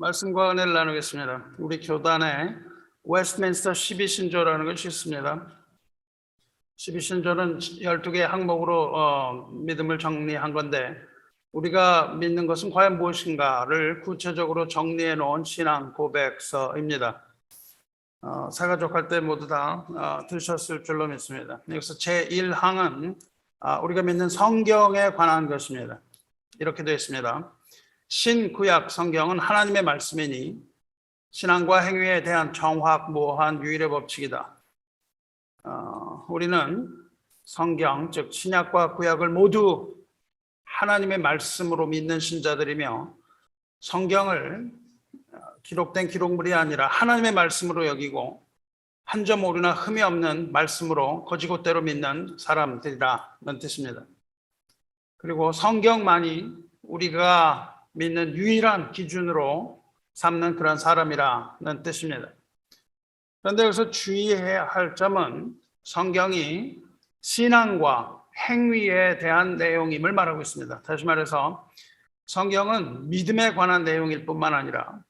말씀과 은혜를 나누겠습니다. 우리 교단에 웨스트민스터 12신조라는 것이 있습니다. 12신조는 12개의 항목으로 믿음을 정리한 건데, 우리가 믿는 것은 과연 무엇인가를 구체적으로 정리해 놓은 신앙 고백서입니다. 사가족할 때 모두 다 들으셨을 줄로 믿습니다. 여기서 제1항은 우리가 믿는 성경에 관한 것입니다. 이렇게 되어 있습니다. 신구약 성경은 하나님의 말씀이니 신앙과 행위에 대한 정확무한 유일의 법칙이다. 우리는 성경, 즉 신약과 구약을 모두 하나님의 말씀으로 믿는 신자들이며, 성경을 기록된 기록물이 아니라 하나님의 말씀으로 여기고 한 점 오류나 흠이 없는 말씀으로 거지것대로 믿는 사람들이라는 뜻입니다. 그리고 성경만이 우리가 믿는 유일한 기준으로 삼는 그런 사람이라는 뜻입니다. 그런데 여기서 주의해야 할 점은 성경이 신앙과 행위에 대한 내용임을 말하고 있습니다. 다시 말해서 성경은 믿음에 관한 내용일 뿐만 아니라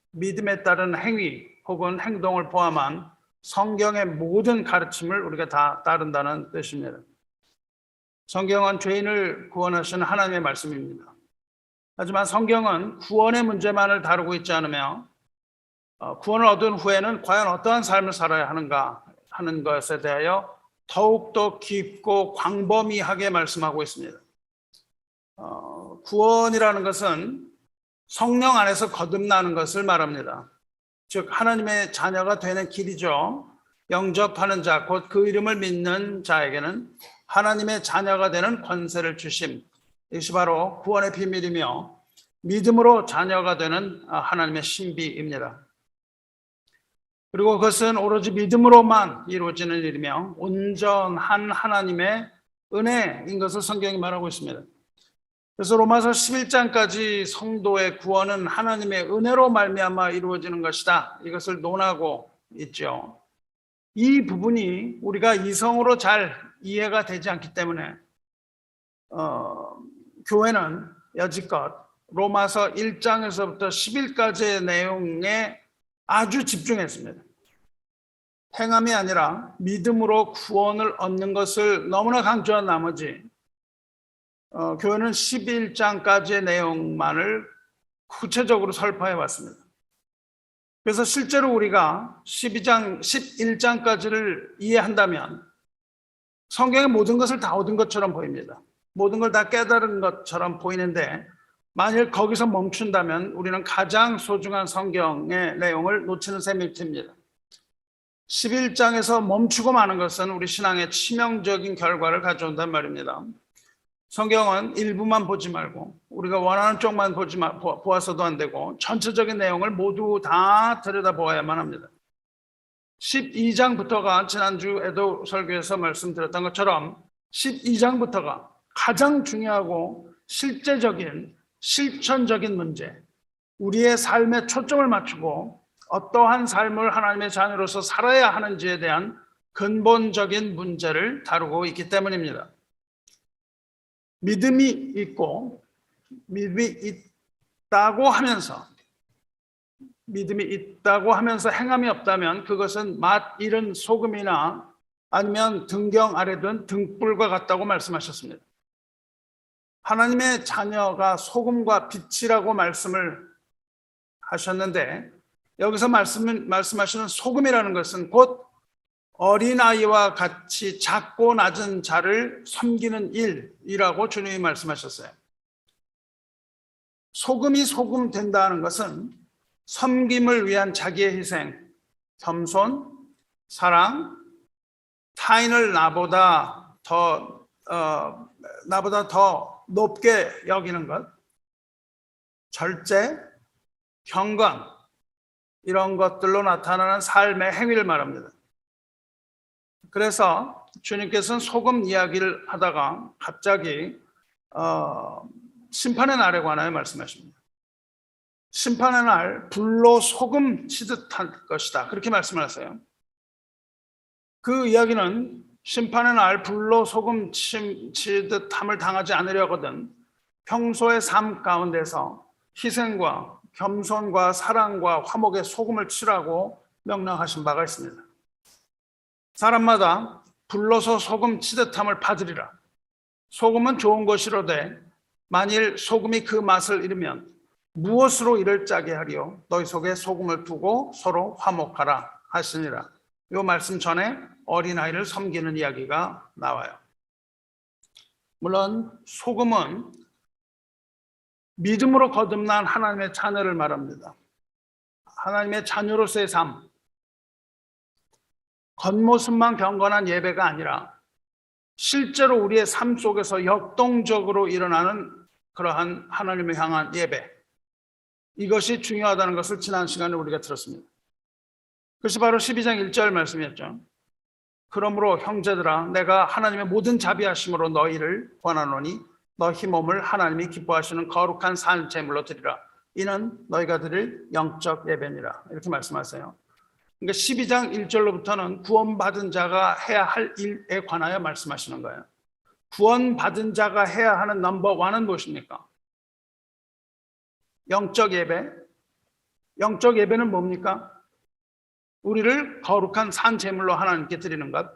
믿음에 따른 행위 혹은 행동을 포함한 성경의 모든 가르침을 우리가 다 따른다는 뜻입니다. 성경은 죄인을 구원하시는 하나님의 말씀입니다. 하지만 성경은 구원의 문제만을 다루고 있지 않으며 구원을 얻은 후에는 과연 어떠한 삶을 살아야 하는가 하는 것에 대하여 더욱더 깊고 광범위하게 말씀하고 있습니다. 구원이라는 것은 성령 안에서 거듭나는 것을 말합니다. 즉 하나님의 자녀가 되는 길이죠. 영접하는 자, 곧 그 이름을 믿는 자에게는 하나님의 자녀가 되는 권세를 주심, 이것이 바로 구원의 비밀이며 믿음으로 자녀가 되는 하나님의 신비입니다. 그리고 그것은 오로지 믿음으로만 이루어지는 일이며 온전한 하나님의 은혜인 것을 성경이 말하고 있습니다. 그래서 로마서 11장까지 성도의 구원은 하나님의 은혜로 말미암아 이루어지는 것이다, 이것을 논하고 있죠. 이 부분이 우리가 이성으로 잘 이해가 되지 않기 때문에 교회는 여지껏 로마서 1장에서부터 10일까지의 내용에 아주 집중했습니다. 행함이 아니라 믿음으로 구원을 얻는 것을 너무나 강조한 나머지 교회는 11장까지의 내용만을 구체적으로 설파해 왔습니다. 그래서 실제로 우리가 11장까지를 이해한다면 성경의 모든 것을 다 얻은 것처럼 보입니다. 모든 걸 다 깨달은 것처럼 보이는데, 만일 거기서 멈춘다면 우리는 가장 소중한 성경의 내용을 놓치는 셈일 텐입니다. 11장에서 멈추고 마는 것은 우리 신앙의 치명적인 결과를 가져온단 말입니다. 성경은 일부만 보지 말고 우리가 원하는 쪽만 보아서도 안 되고 전체적인 내용을 모두 다 들여다보아야만 합니다. 12장부터가 지난주에도 설교에서 말씀드렸던 것처럼 12장부터가 가장 중요하고 실제적인 실천적인 문제, 우리의 삶에 초점을 맞추고 어떠한 삶을 하나님의 자녀로서 살아야 하는지에 대한 근본적인 문제를 다루고 있기 때문입니다. 믿음이 있고 믿음이 있다고 하면서 행함이 없다면 그것은 맛 잃은 소금이나 아니면 등경 아래 둔 등불과 같다고 말씀하셨습니다. 하나님의 자녀가 소금과 빛이라고 말씀을 하셨는데, 여기서 말씀하시는 소금이라는 것은 곧 어린아이와 같이 작고 낮은 자를 섬기는 일이라고 주님이 말씀하셨어요. 소금이 소금 된다는 것은 섬김을 위한 자기의 희생, 겸손, 사랑, 타인을 나보다 더 높게 여기는 것, 절제, 경건, 이런 것들로 나타나는 삶의 행위를 말합니다. 그래서 주님께서는 소금 이야기를 하다가 갑자기 심판의 날에 관하여 말씀하십니다. 심판의 날 불로 소금 치듯 할 것이다, 그렇게 말씀을 하세요. 그 이야기는 심판의 날 불로 소금 치듯 함을 당하지 않으려거든 평소의 삶 가운데서 희생과 겸손과 사랑과 화목에 소금을 치라고 명령하신 바가 있습니다. 사람마다 불러서 소금 치듯함을 받으리라. 소금은 좋은 것이로되 만일 소금이 그 맛을 잃으면 무엇으로 이를 짜게 하리요? 너희 속에 소금을 두고 서로 화목하라 하시니라. 이 말씀 전에 어린아이를 섬기는 이야기가 나와요. 물론 소금은 믿음으로 거듭난 하나님의 자녀를 말합니다. 하나님의 자녀로서의 삶, 겉모습만 경건한 예배가 아니라 실제로 우리의 삶 속에서 역동적으로 일어나는 그러한 하나님을 향한 예배, 이것이 중요하다는 것을 지난 시간에 우리가 들었습니다. 그것이 바로 12장 1절 말씀이었죠. 그러므로 형제들아, 내가 하나님의 모든 자비하심으로 너희를 권하노니 너희 몸을 하나님이 기뻐하시는 거룩한 산 제물로 드리라. 이는 너희가 드릴 영적 예배니라. 이렇게 말씀하세요. 그러니까 12장 1절로부터는 구원받은 자가 해야 할 일에 관하여 말씀하시는 거예요. 구원받은 자가 해야 하는 넘버 원은 무엇입니까? 영적 예배. 영적 예배는 뭡니까? 우리를 거룩한 산 제물로 하나님께 드리는 것.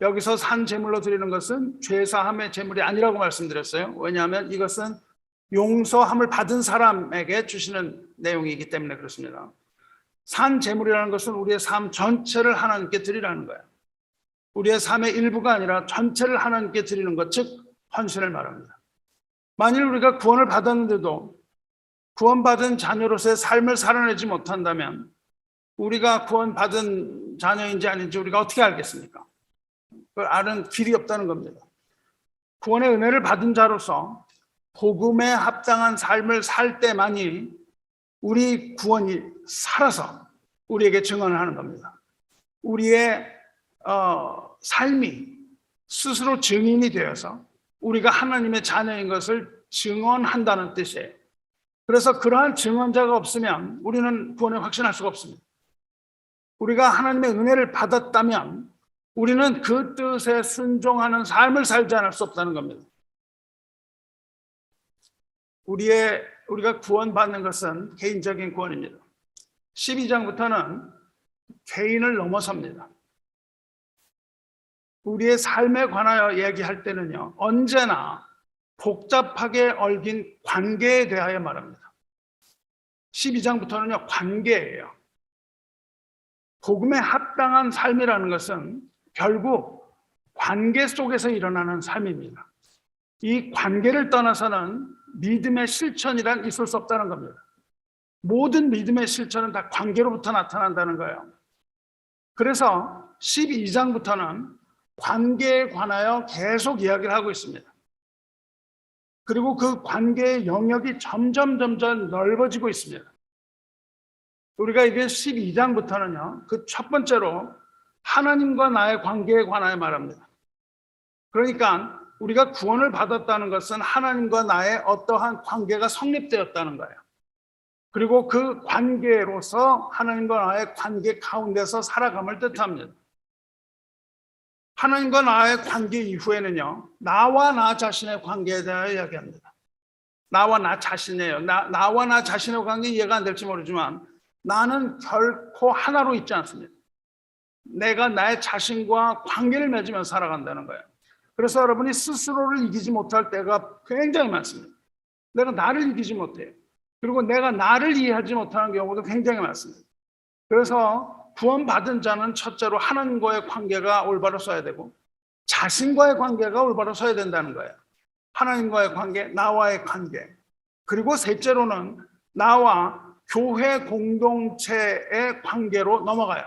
여기서 산 제물로 드리는 것은 죄사함의 제물이 아니라고 말씀드렸어요. 왜냐하면 이것은 용서함을 받은 사람에게 주시는 내용이기 때문에 그렇습니다. 산 제물이라는 것은 우리의 삶 전체를 하나님께 드리라는 거예요. 우리의 삶의 일부가 아니라 전체를 하나님께 드리는 것, 즉 헌신을 말합니다. 만일 우리가 구원을 받았는데도 구원받은 자녀로서의 삶을 살아내지 못한다면 우리가 구원받은 자녀인지 아닌지 우리가 어떻게 알겠습니까? 그걸 아는 길이 없다는 겁니다. 구원의 은혜를 받은 자로서 복음에 합당한 삶을 살 때만이 우리 구원이 살아서 우리에게 증언을 하는 겁니다. 우리의 삶이 스스로 증인이 되어서 우리가 하나님의 자녀인 것을 증언한다는 뜻이에요. 그래서 그러한 증언자가 없으면 우리는 구원에 확신할 수가 없습니다. 우리가 하나님의 은혜를 받았다면 우리는 그 뜻에 순종하는 삶을 살지 않을 수 없다는 겁니다. 우리가 구원받는 것은 개인적인 구원입니다. 12장부터는 개인을 넘어섭니다. 우리의 삶에 관하여 얘기할 때는요, 언제나 복잡하게 얽힌 관계에 대하여 말합니다. 12장부터는요, 관계예요. 복음에 합당한 삶이라는 것은 결국 관계 속에서 일어나는 삶입니다. 이 관계를 떠나서는 믿음의 실천이란 있을 수 없다는 겁니다. 모든 믿음의 실천은 다 관계로부터 나타난다는 거예요. 그래서 12장부터는 관계에 관하여 계속 이야기를 하고 있습니다. 그리고 그 관계의 영역이 점점 넓어지고 있습니다. 우리가 이게 12장부터는요, 그 첫 번째로 하나님과 나의 관계에 관하여 말합니다. 그러니까 우리가 구원을 받았다는 것은 하나님과 나의 어떠한 관계가 성립되었다는 거예요. 그리고 그 관계로서 하나님과 나의 관계 가운데서 살아감을 뜻합니다. 하나님과 나의 관계 이후에는요, 나와 나 자신의 관계에 대하여 이야기합니다. 나와 나 자신이에요. 나와 나 자신의 관계 이해가 안 될지 모르지만 나는 결코 하나로 있지 않습니다. 내가 나의 자신과 관계를 맺으며 살아간다는 거예요. 그래서 여러분이 스스로를 이기지 못할 때가 굉장히 많습니다. 내가 나를 이기지 못해요. 그리고 내가 나를 이해하지 못하는 경우도 굉장히 많습니다. 그래서 구원받은 자는 첫째로 하나님과의 관계가 올바로 서야 되고 자신과의 관계가 올바로 서야 된다는 거예요. 하나님과의 관계, 나와의 관계. 그리고 셋째로는 나와 교회 공동체의 관계로 넘어가요.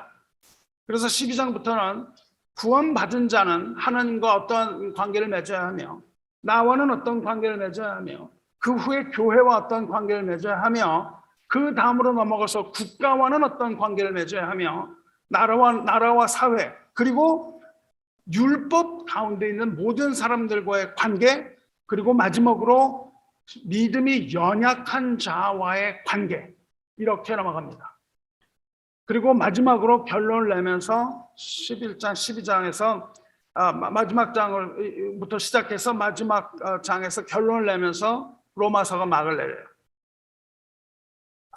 그래서 12장부터는 구원받은 자는 하나님과 어떤 관계를 맺어야 하며 나와는 어떤 관계를 맺어야 하며 그 후에 교회와 어떤 관계를 맺어야 하며 그 다음으로 넘어가서 국가와는 어떤 관계를 맺어야 하며 나라와 사회 그리고 율법 가운데 있는 모든 사람들과의 관계 그리고 마지막으로 믿음이 연약한 자와의 관계 이렇게 넘어갑니다. 그리고 마지막으로 결론을 내면서 11장, 12장에서 마지막 장부터 시작해서 마지막 장에서 결론을 내면서 로마서가 막을 내려요.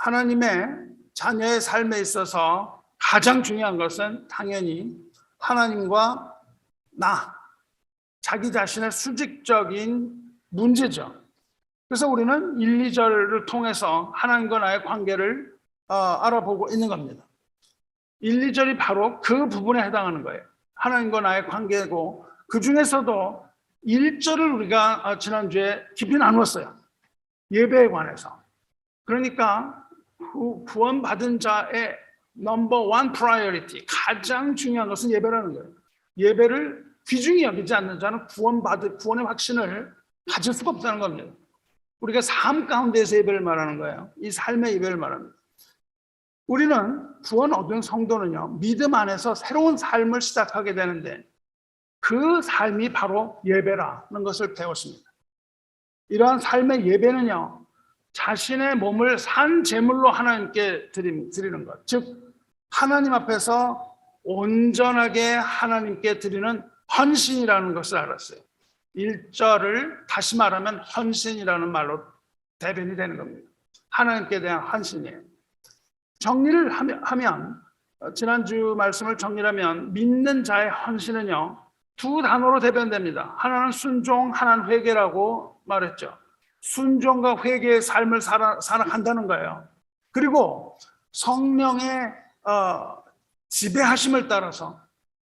하나님의 자녀의 삶에 있어서 가장 중요한 것은 당연히 하나님과 자기 자신의 수직적인 문제죠. 그래서 우리는 1, 2절을 통해서 하나님과 나의 관계를 알아보고 있는 겁니다. 1, 2절이 바로 그 부분에 해당하는 거예요. 하나님과 나의 관계고, 그 중에서도 1절을 우리가 지난주에 깊이 나누었어요. 예배에 관해서. 그러니까 구원받은 자의 넘버 원 프라이어리티, 가장 중요한 것은 예배라는 거예요. 예배를 귀중히 여기지 않는 자는 구원의 확신을 가질 수가 없다는 겁니다. 우리가 삶 가운데서 예배를 말하는 거예요. 이 삶의 예배를 말합니다. 우리는 구원 얻은 성도는요, 믿음 안에서 새로운 삶을 시작하게 되는데 그 삶이 바로 예배라는 것을 배웠습니다. 이러한 삶의 예배는요, 자신의 몸을 산 제물로 하나님께 드리는 것, 즉 하나님 앞에서 온전하게 하나님께 드리는 헌신이라는 것을 알았어요. 1절을 다시 말하면 헌신이라는 말로 대변이 되는 겁니다. 하나님께 대한 헌신이에요. 정리를 하면 지난주 말씀을 정리하면 믿는 자의 헌신은요, 두 단어로 대변됩니다. 하나는 순종, 하나는 회개라고 말했죠. 순종과 회개의 삶을 살아간다는 거예요. 그리고 성령의 지배하심을 따라서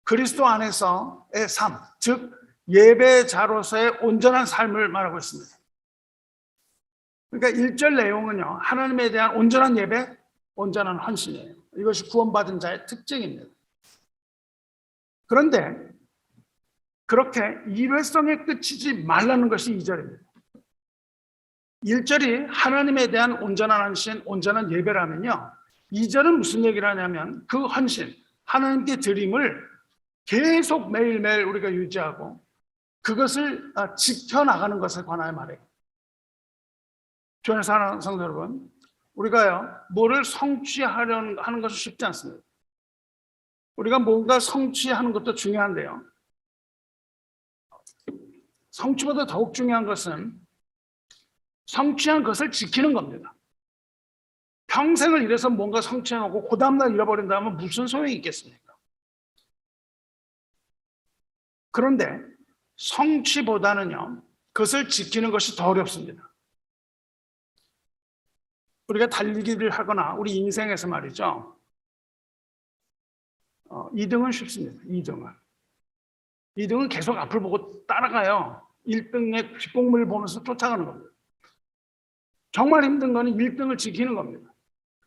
그리스도 안에서의 삶, 즉 예배자로서의 온전한 삶을 말하고 있습니다. 그러니까 1절 내용은요, 하나님에 대한 온전한 예배, 온전한 헌신이에요. 이것이 구원받은 자의 특징입니다. 그런데 그렇게 일회성에 그치지 말라는 것이 2절입니다. 1절이 하나님에 대한 온전한 헌신, 온전한 예배라면요, 2절은 무슨 얘기를 하냐면 그 헌신, 하나님께 드림을 계속 매일매일 우리가 유지하고 그것을 지켜나가는 것에 관하여 말해요. 교회 사랑하는 성도 여러분, 우리가요, 뭐를 성취하려는 하는 것은 쉽지 않습니다. 우리가 뭔가 성취하는 것도 중요한데요, 성취보다 더욱 중요한 것은 성취한 것을 지키는 겁니다. 평생을 일해서 뭔가 성취해놓고 그 다음날 잃어버린다면 무슨 소용이 있겠습니까? 그런데 성취보다는요, 그것을 지키는 것이 더 어렵습니다. 우리가 달리기를 하거나 우리 인생에서 말이죠, 2등은 쉽습니다. 2등은 계속 앞을 보고 따라가요. 1등의 뒷공문을 보면서 쫓아가는 겁니다. 정말 힘든 거는 1등을 지키는 겁니다.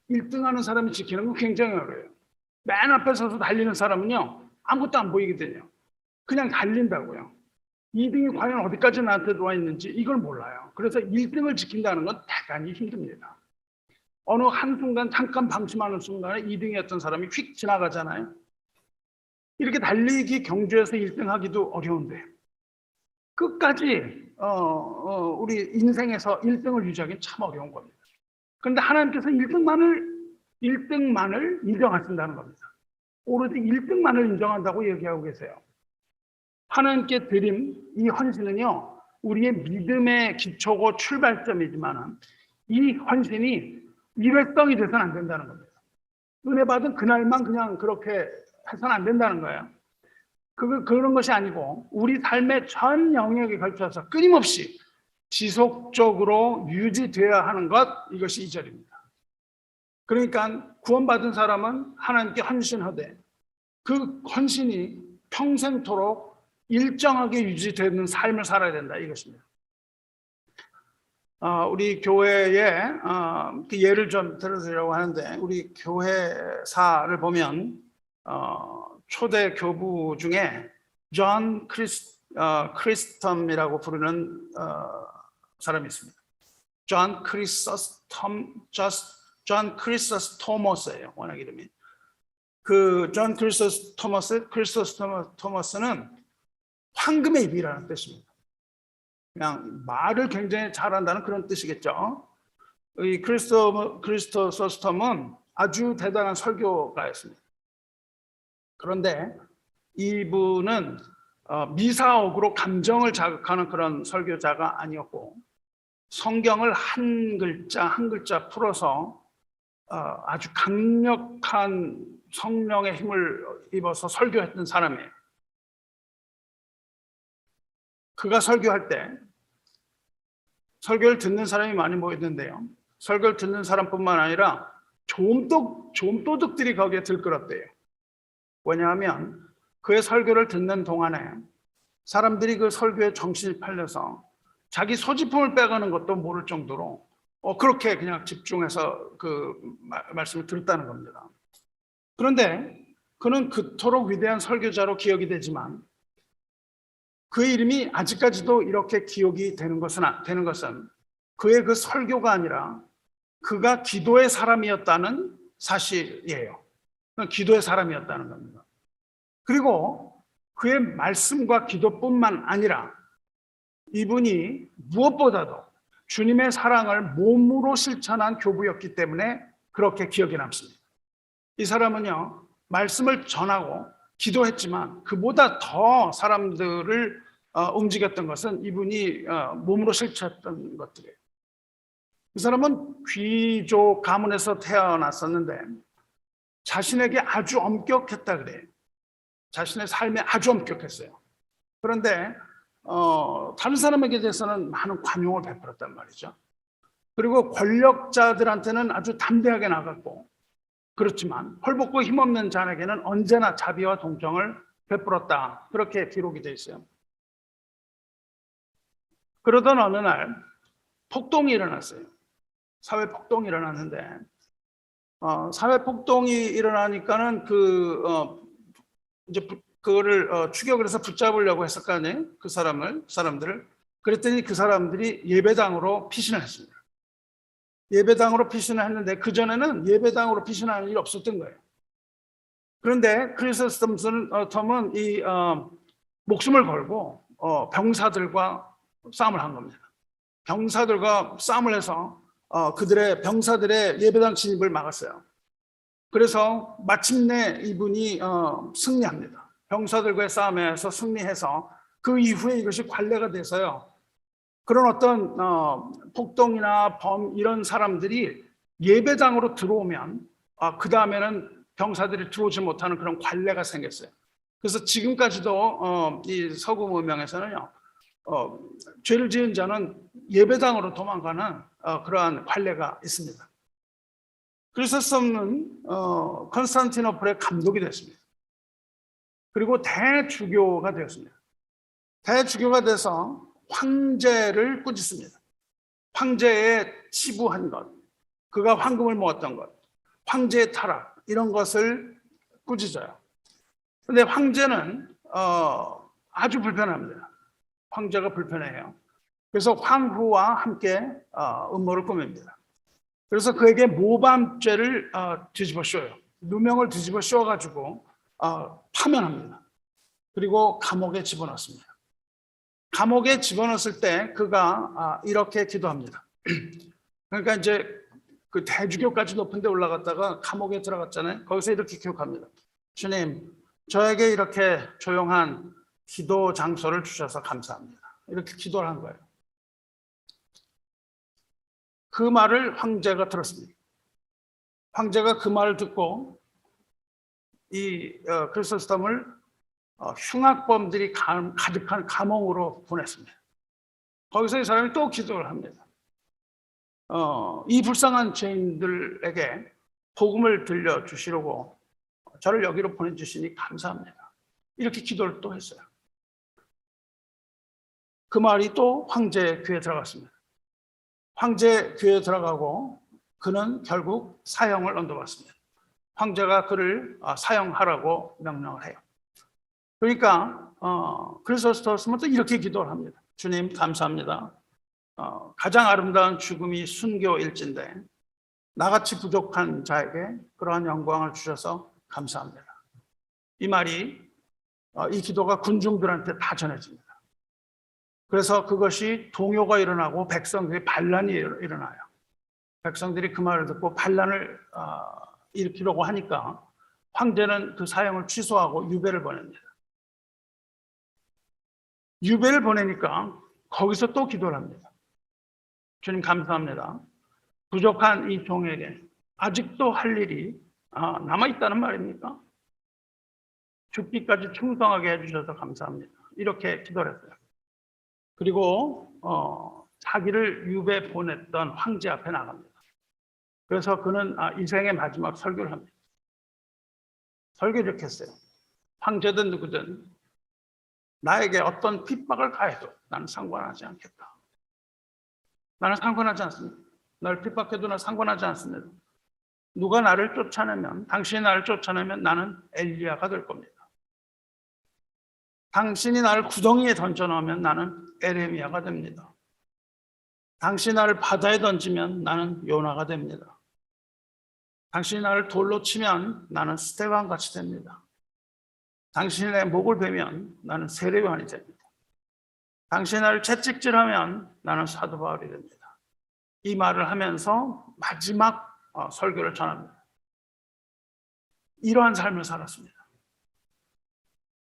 1등 하는 사람이 지키는 건 굉장히 어려워요. 맨 앞에 서서 달리는 사람은요, 아무것도 안 보이거든요. 그냥 달린다고요. 2등이 과연 어디까지 나한테 들어와 있는지 이걸 몰라요. 그래서 1등을 지킨다는 건 대단히 힘듭니다. 어느 한순간 잠깐 방심하는 순간에 2등이었던 사람이 휙 지나가잖아요. 이렇게 달리기 경주에서 1등 하기도 어려운데 끝까지 우리 인생에서 1등을 유지하기는 참 어려운 겁니다. 그런데 하나님께서 1등만을 인정하신다는 겁니다. 오로지 1등만을 인정한다고 얘기하고 계세요. 하나님께 드린 이 헌신은요, 우리의 믿음의 기초고 출발점이지만 이 헌신이 일회성이 돼서는 안 된다는 겁니다. 은혜 받은 그날만 그냥 그렇게 해서는 안 된다는 거예요. 그런 것이 아니고 우리 삶의 전 영역에 걸쳐서 끊임없이 지속적으로 유지되어야 하는 것, 이것이 2절입니다. 그러니까 구원받은 사람은 하나님께 헌신하되 그 헌신이 평생토록 일정하게 유지되는 삶을 살아야 된다, 이것입니다. 우리 교회에 그 예를 좀 들어드리려고 하는데, 우리 교회사를 보면 초대 교부 중에 존 크리스텀이라고 부르는 사람이 있습니다. 존 크리소스토머스예요, 원래 이름이. 그 존 크리소스토머스는 황금의 입이라는 뜻입니다. 그냥 말을 굉장히 잘한다는 그런 뜻이겠죠. 이 크리스토소스톰은 아주 대단한 설교가였습니다. 그런데 이분은 미사옥으로 감정을 자극하는 그런 설교자가 아니었고, 성경을 한 글자 한 글자 풀어서 아주 강력한 성령의 힘을 입어서 설교했던 사람이에요. 그가 설교할 때 설교를 듣는 사람이 많이 모였는데요. 설교를 듣는 사람뿐만 아니라 좀도둑들이 거기에 들끓었대요. 왜냐하면 그의 설교를 듣는 동안에 사람들이 그 설교에 정신이 팔려서 자기 소지품을 빼가는 것도 모를 정도로 그렇게 그냥 집중해서 그 말씀을 들었다는 겁니다. 그런데 그는 그토록 위대한 설교자로 기억이 되지만 그의 이름이 아직까지도 이렇게 기억이 되는 것은 그의 그 설교가 아니라 그가 기도의 사람이었다는 사실이에요. 기도의 사람이었다는 겁니다. 그리고 그의 말씀과 기도뿐만 아니라 이분이 무엇보다도 주님의 사랑을 몸으로 실천한 교부였기 때문에 그렇게 기억에 남습니다. 이 사람은요, 말씀을 전하고 기도했지만 그보다 더 사람들을 움직였던 것은 이분이 몸으로 실천했던 것들이에요. 이 사람은 귀족 가문에서 태어났었는데 자신에게 아주 엄격했다 그래요. 자신의 삶에 아주 엄격했어요. 그런데 다른 사람에게 대해서는 많은 관용을 베풀었단 말이죠. 그리고 권력자들한테는 아주 담대하게 나갔고, 그렇지만 헐벗고 힘없는 자에게는 언제나 자비와 동정을 베풀었다. 그렇게 기록이 되어 있어요. 그러던 어느 날 폭동이 일어났어요. 사회 폭동이 일어났는데 사회 폭동이 일어나니까는 이제 그거를 추격을 해서 붙잡으려고 했을 거 아니에요? 그 사람들을. 그랬더니 그 사람들이 예배당으로 피신을 했습니다. 예배당으로 피신을 했는데 그전에는 예배당으로 피신하는 일이 없었던 거예요. 그런데 크리스토스 톰은 목숨을 걸고 병사들과 싸움을 한 겁니다. 병사들과 싸움을 해서 병사들의 예배당 진입을 막았어요. 그래서 마침내 이분이 승리합니다. 병사들과의 싸움에서 승리해서 그 이후에 이것이 관례가 돼서요. 그런 어떤 폭동이나 이런 사람들이 예배당으로 들어오면 그 다음에는 병사들이 들어오지 못하는 그런 관례가 생겼어요. 그래서 지금까지도 이 서구 문명에서는요. 죄를 지은 자는 예배당으로 도망가는 그러한 관례가 있습니다. 크리소스톰은 컨스탄티노플의 감독이 됐습니다. 그리고 대주교가 되었습니다. 대주교가 돼서 황제를 꾸짖습니다. 황제의 치부한 것, 그가 황금을 모았던 것, 황제의 타락 이런 것을 꾸짖어요. 그런데 황제는 아주 불편합니다. 황제가 불편해요. 그래서 황후와 함께 음모를 꾸밉니다. 그래서 그에게 모반죄를 뒤집어 씌워요. 누명을 뒤집어 씌워가지고 파면합니다. 그리고 감옥에 집어넣습니다. 감옥에 집어넣었을 때 그가 이렇게 기도합니다. 그러니까 이제 그 대주교까지 높은 데 올라갔다가 감옥에 들어갔잖아요. 거기서 이렇게 기록합니다. 주님, 저에게 이렇게 조용한 기도 장소를 주셔서 감사합니다. 이렇게 기도를 한 거예요. 그 말을 황제가 들었습니다. 황제가 그 말을 듣고 이 크리소스톰을 흉악범들이 가득한 감옥으로 보냈습니다. 거기서 이 사람이 또 기도를 합니다. 이 불쌍한 죄인들에게 복음을 들려주시려고 저를 여기로 보내주시니 감사합니다. 이렇게 기도를 또 했어요. 그 말이 또 황제 귀에 들어갔습니다. 황제 귀에 들어가고 그는 결국 사형을 언도받습니다. 황제가 그를 사형하라고 명령을 해요. 그러니까 크리소스토스는 또 이렇게 기도를 합니다. 주님 감사합니다. 가장 아름다운 죽음이 순교일진데 나같이 부족한 자에게 그러한 영광을 주셔서 감사합니다. 이 말이 이 기도가 군중들한테 다 전해집니다. 그래서 그것이 동요가 일어나고 백성들이 반란이 일어나요. 백성들이 그 말을 듣고 반란을 일으키려고 하니까 황제는 그 사형을 취소하고 유배를 보냅니다. 유배를 보내니까 거기서 또 기도를 합니다. 주님 감사합니다. 부족한 이 종에게 아직도 할 일이 남아있다는 말입니까? 죽기까지 충성하게 해주셔서 감사합니다. 이렇게 기도를 했어요. 그리고 자기를 유배 보냈던 황제 앞에 나갑니다. 그래서 그는 인생의 마지막 설교를 합니다. 설교 이렇게 했어요. 황제든 누구든 나에게 어떤 핍박을 가해도 나는 상관하지 않겠다. 나는 상관하지 않습니다. 날 핍박해도 나 상관하지 않습니다. 누가 나를 쫓아내면, 당신이 나를 쫓아내면 나는 엘리야가 될 겁니다. 당신이 나를 구덩이에 던져넣으면 나는 에레미야가 됩니다. 당신이 나를 바다에 던지면 나는 요나가 됩니다. 당신이 나를 돌로 치면 나는 스데반 같이 됩니다. 당신이 내 목을 베면 나는 세례요한이 됩니다. 당신이 나를 채찍질하면 나는 사도 바울이 됩니다. 이 말을 하면서 마지막 설교를 전합니다. 이러한 삶을 살았습니다.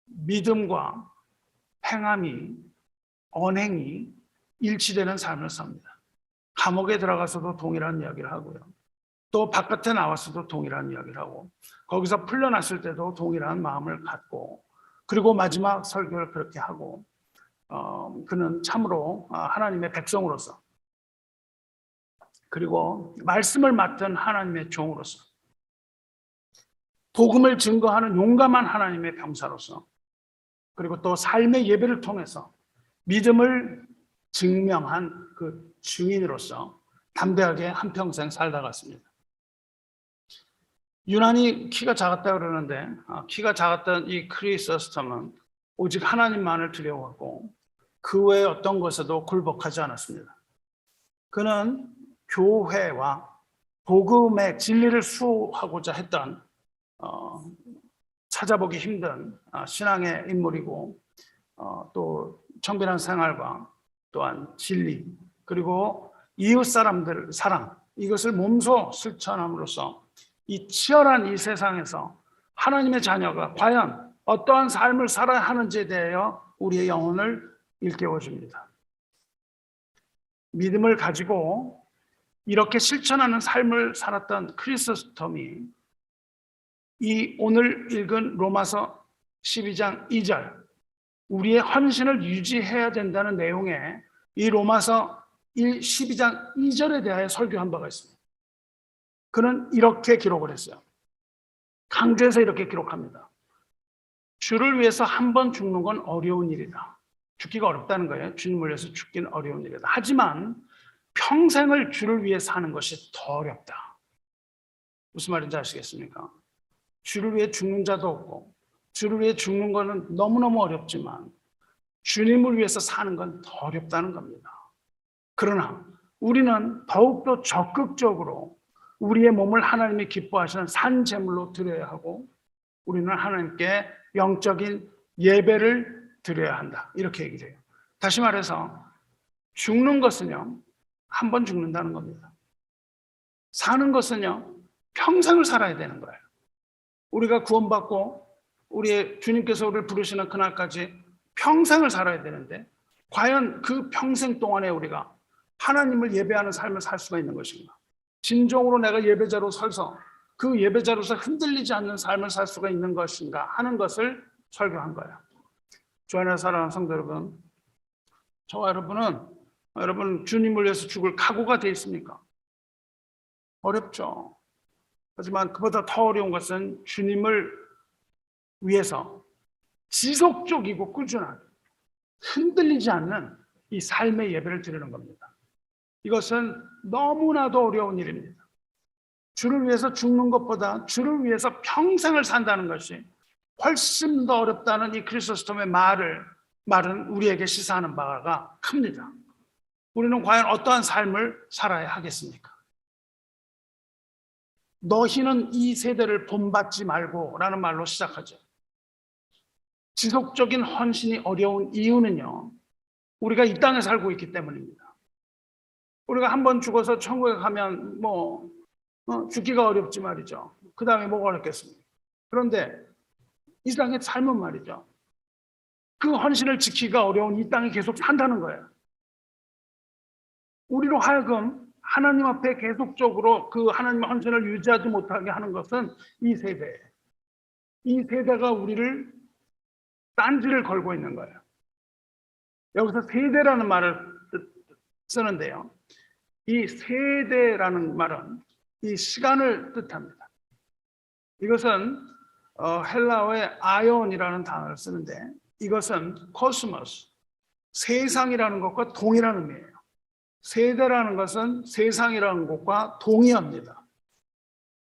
믿음과 행함이, 언행이 일치되는 삶을 삽니다. 감옥에 들어가서도 동일한 이야기를 하고요. 또 바깥에 나와서도 동일한 이야기를 하고, 거기서 풀려났을 때도 동일한 마음을 갖고, 그리고 마지막 설교를 그렇게 하고, 그는 참으로 하나님의 백성으로서, 그리고 말씀을 맡은 하나님의 종으로서, 복음을 증거하는 용감한 하나님의 병사로서, 그리고 또 삶의 예배를 통해서 믿음을 증명한 그 증인으로서 담대하게 한평생 살다 갔습니다. 유난히 키가 작았다 그러는데 키가 작았던 이 크리소스톰은 오직 하나님만을 두려워하고 그 외의 어떤 것에도 굴복하지 않았습니다. 그는 교회와 복음의 진리를 수호하고자 했던 찾아보기 힘든 신앙의 인물이고 또 청결한 생활과 또한 진리 그리고 이웃 사람들 사랑 이것을 몸소 실천함으로써 이 치열한 이 세상에서 하나님의 자녀가 과연 어떠한 삶을 살아야 하는지에 대하여 우리의 영혼을 일깨워줍니다. 믿음을 가지고 이렇게 실천하는 삶을 살았던 크리소스톰이 이 오늘 읽은 로마서 12장 2절 우리의 헌신을 유지해야 된다는 내용의 이 로마서 12장 2절에 대하여 설교한 바가 있습니다. 그는 이렇게 기록을 했어요. 강조해서 이렇게 기록합니다. 주를 위해서 한 번 죽는 건 어려운 일이다. 죽기가 어렵다는 거예요. 주님을 위해서 죽기는 어려운 일이다. 하지만 평생을 주를 위해 사는 것이 더 어렵다. 무슨 말인지 아시겠습니까? 주를 위해 죽는 자도 없고 주를 위해 죽는 것은 너무너무 어렵지만 주님을 위해서 사는 건 더 어렵다는 겁니다. 그러나 우리는 더욱더 적극적으로 우리의 몸을 하나님이 기뻐하시는 산 제물로 드려야 하고 우리는 하나님께 영적인 예배를 드려야 한다. 이렇게 얘기를 해요. 다시 말해서 죽는 것은요. 한 번 죽는다는 겁니다. 사는 것은요. 평생을 살아야 되는 거예요. 우리가 구원받고 우리의 주님께서 우리를 부르시는 그날까지 평생을 살아야 되는데 과연 그 평생 동안에 우리가 하나님을 예배하는 삶을 살 수가 있는 것인가? 진정으로 내가 예배자로 서서 그 예배자로서 흔들리지 않는 삶을 살 수가 있는 것인가 하는 것을 설교한 거예요. 주 안에 사랑하는 성도 여러분, 저와 여러분 주님을 위해서 죽을 각오가 돼 있습니까? 어렵죠. 하지만 그보다 더 어려운 것은 주님을 위해서 지속적이고 꾸준한 흔들리지 않는 이 삶의 예배를 드리는 겁니다. 이것은 너무나도 어려운 일입니다. 주를 위해서 죽는 것보다 주를 위해서 평생을 산다는 것이 훨씬 더 어렵다는 이 크리소스톰의 말은 우리에게 시사하는 바가 큽니다. 우리는 과연 어떠한 삶을 살아야 하겠습니까? 너희는 이 세대를 본받지 말고 라는 말로 시작하죠. 지속적인 헌신이 어려운 이유는요. 우리가 이 땅에 살고 있기 때문입니다. 우리가 한번 죽어서 천국에 가면 죽기가 어렵지 말이죠. 그 다음에 뭐가 어렵겠습니까? 그런데 이 땅의 삶은 말이죠. 그 헌신을 지키기가 어려운 이 땅에 계속 산다는 거예요. 우리로 하여금 하나님 앞에 계속적으로 그 하나님의 헌신을 유지하지 못하게 하는 것은 이 세대예요. 이 세대가 우리를 딴지를 걸고 있는 거예요. 여기서 세대라는 말을 쓰는데요. 이 세대라는 말은 이 시간을 뜻합니다. 이것은 헬라어의 아이온이라는 단어를 쓰는데 이것은 코스모스, 세상이라는 것과 동일한 의미예요. 세대라는 것은 세상이라는 것과 동의합니다.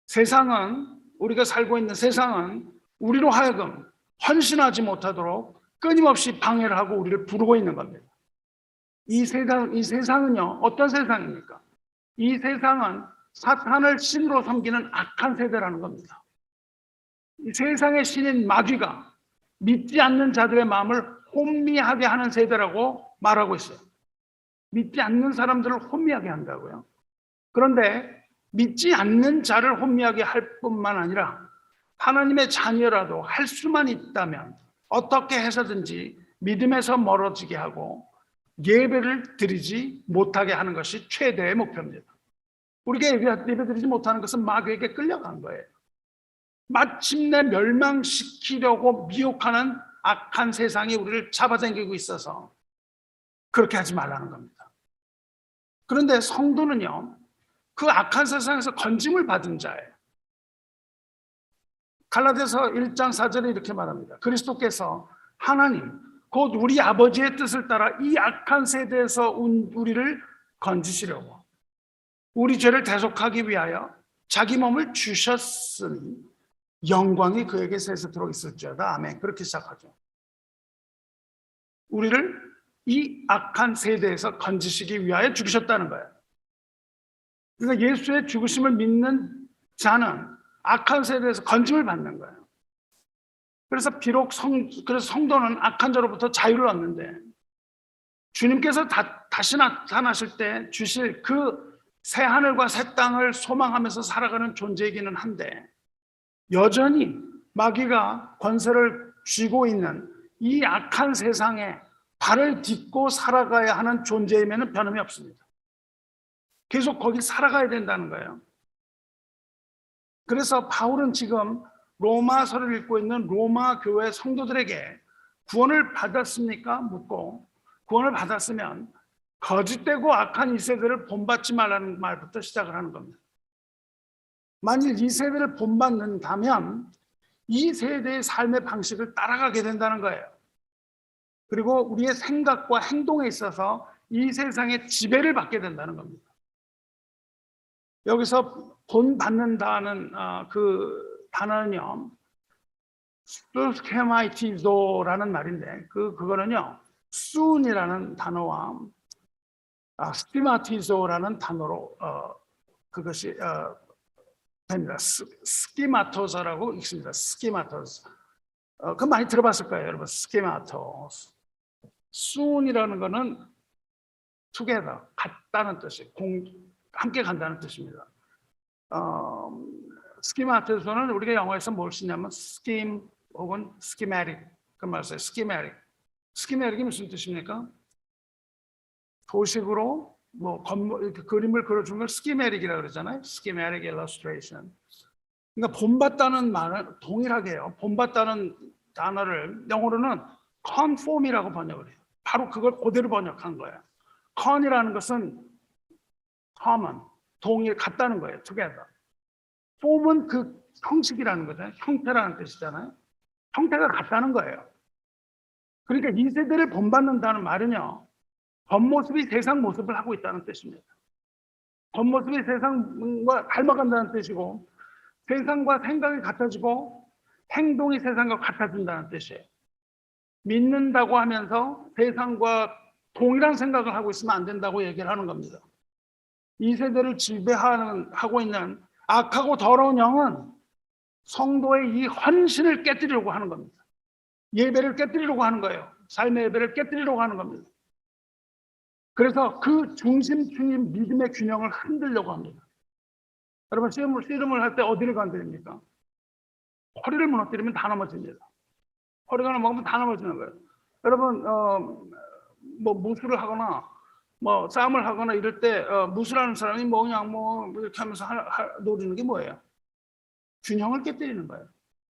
세상은, 우리가 살고 있는 세상은 우리로 하여금 헌신하지 못하도록 끊임없이 방해를 하고 우리를 부르고 있는 겁니다. 이 세상은요, 어떤 세상입니까? 이 세상은 사탄을 신으로 섬기는 악한 세대라는 겁니다. 이 세상의 신인 마귀가 믿지 않는 자들의 마음을 혼미하게 하는 세대라고 말하고 있어요. 믿지 않는 사람들을 혼미하게 한다고요. 그런데 믿지 않는 자를 혼미하게 할 뿐만 아니라 하나님의 자녀라도 할 수만 있다면 어떻게 해서든지 믿음에서 멀어지게 하고 예배를 드리지 못하게 하는 것이 최대의 목표입니다. 우리가 예배 드리지 못하는 것은 마귀에게 끌려간 거예요. 마침내 멸망시키려고 미혹하는 악한 세상이 우리를 잡아당기고 있어서 그렇게 하지 말라는 겁니다. 그런데 성도는요, 그 악한 세상에서 건짐을 받은 자예요. 갈라디아서 1장 4절에 이렇게 말합니다. 그리스도께서 하나님, 곧 우리 아버지의 뜻을 따라 이 악한 세대에서 우리를 건지시려고 우리 죄를 대속하기 위하여 자기 몸을 주셨으니 영광이 그에게 세세토록 있을지어다. 아멘. 그렇게 시작하죠. 우리를 이 악한 세대에서 건지시기 위하여 죽으셨다는 거예요. 그러니까 예수의 죽으심을 믿는 자는 악한 세대에서 건짐을 받는 거예요. 그래서 비록 성도는 악한 자로부터 자유를 얻는데 주님께서 다시 나타나실 때 주실 그 새 하늘과 새 땅을 소망하면서 살아가는 존재이기는 한데 여전히 마귀가 권세를 쥐고 있는 이 악한 세상에 발을 딛고 살아가야 하는 존재이면 변함이 없습니다. 계속 거기 살아가야 된다는 거예요. 그래서 바울은 지금 로마서를 읽고 있는 로마 교회 성도들에게 구원을 받았습니까? 묻고 구원을 받았으면 거짓되고 악한 이 세대를 본받지 말라는 말부터 시작을 하는 겁니다. 만일 이 세대를 본받는다면 이 세대의 삶의 방식을 따라가게 된다는 거예요. 그리고 우리의 생각과 행동에 있어서 이 세상의 지배를 받게 된다는 겁니다. 여기서 본받는다는 그 단어는요, 스케마이티조라는 말인데 그거는요, soon이라는 단어와 스티마티조라는 단어로 그것이 됩니다. 스키마토스라고 읽습니다. 스키마토스. 그거 많이 들어봤을 거예요, 여러분. 스키마토스. soon이라는 거는 together, 같다는 뜻이, 함께 간다는 뜻입니다. 스키마토스는 우리가 영어에서 뭘 쓰냐면 scheme 혹은 schematic 그 말 써요. schematic. schematic이 무슨 뜻입니까? 도식으로 뭐 이렇게 그림을 그려준 걸 schematic이라고 그러잖아요. schematic illustration. 그러니까 본받다는 말은 동일하게 해요. 본받다는 단어를 영어로는 conform이라고 번역을 해요. 바로 그걸 그대로 번역한 거예요. con이라는 것은 common, 동일, 같다는 거예요. together. form은 그 형식이라는 거잖아요. 형태라는 뜻이잖아요. 형태가 같다는 거예요. 그러니까 이 세대를 본받는다는 말은요, 겉모습이 세상 모습을 하고 있다는 뜻입니다. 겉모습이 세상과 닮아간다는 뜻이고 세상과 생각이 같아지고 행동이 세상과 같아진다는 뜻이에요. 믿는다고 하면서 세상과 동일한 생각을 하고 있으면 안 된다고 얘기를 하는 겁니다. 이 세대를 지배하고 있는 악하고 더러운 영은 성도의 이 헌신을 깨뜨리려고 하는 겁니다. 예배를 깨뜨리려고 하는 거예요. 삶의 예배를 깨뜨리려고 하는 겁니다. 그래서 그 중심층인 믿음의 균형을 흔들려고 합니다. 여러분, 씨름을 할 때 어디를 건드립니까? 허리를 무너뜨리면 다 넘어집니다. 허리가 넘어가면 다 넘어지는 거예요. 여러분, 뭐 무술을 하거나 뭐 싸움을 하거나 이럴 때 무술하는 사람이 뭐 그냥 뭐 이렇게 하면서 노리는 게 뭐예요? 균형을 깨뜨리는 거예요.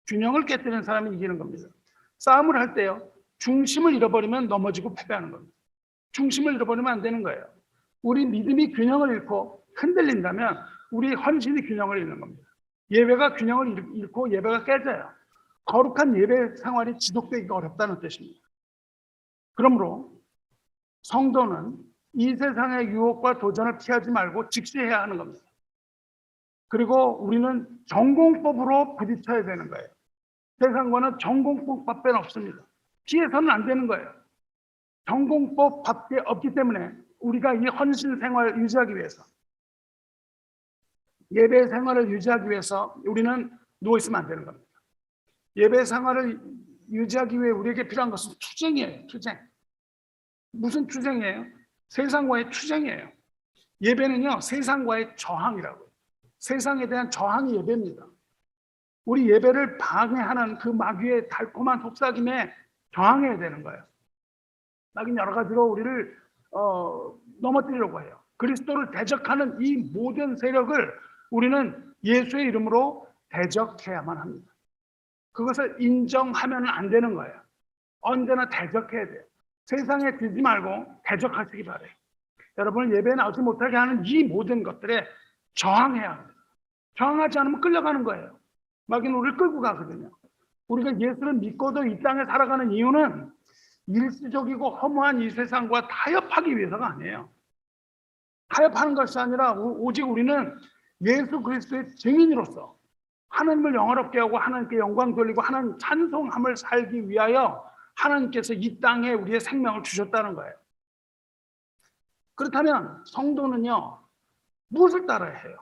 균형을 깨뜨리는 사람이 이기는 겁니다. 싸움을 할 때요, 중심을 잃어버리면 넘어지고 패배하는 겁니다. 중심을 잃어버리면 안 되는 거예요. 우리 믿음이 균형을 잃고 흔들린다면 우리 헌신이 균형을 잃는 겁니다. 예배가 균형을 잃고 예배가 깨져요. 거룩한 예배 생활이 지속되기가 어렵다는 뜻입니다. 그러므로 성도는 이 세상의 유혹과 도전을 피하지 말고 직시해야 하는 겁니다. 그리고 우리는 전공법으로 부딪혀야 되는 거예요. 세상과는 전공법밖에 없습니다. 피해서는 안 되는 거예요. 전공법밖에 없기 때문에 우리가 이 헌신 생활을 유지하기 위해서, 예배 생활을 유지하기 위해서 우리는 누워있으면 안 되는 겁니다. 예배 생활을 유지하기 위해 우리에게 필요한 것은 투쟁이에요. 투쟁. 무슨 투쟁이에요? 세상과의 투쟁이에요. 예배는요, 세상과의 저항이라고요. 세상에 대한 저항이 예배입니다. 우리 예배를 방해하는 그 마귀의 달콤한 속삭임에 저항해야 되는 거예요. 마귀는 여러 가지로 우리를 넘어뜨리려고 해요. 그리스도를 대적하는 이 모든 세력을 우리는 예수의 이름으로 대적해야만 합니다. 그것을 인정하면 안 되는 거예요. 언제나 대적해야 돼요. 세상에 들지 말고 대적하시기 바래요. 여러분을 예배에 나오지 못하게 하는 이 모든 것들에 저항해야 합니다. 저항하지 않으면 끌려가는 거예요. 마귀는 우리를 끌고 가거든요. 우리가 예수를 믿고도 이 땅에 살아가는 이유는 일시적이고 허무한 이 세상과 타협하기 위해서가 아니에요. 타협하는 것이 아니라 오직 우리는 예수 그리스도의 증인으로서 하나님을 영화롭게 하고 하나님께 영광 돌리고 하나님 찬송함을 살기 위하여 하나님께서 이 땅에 우리의 생명을 주셨다는 거예요. 그렇다면 성도는요, 무엇을 따라야 해요?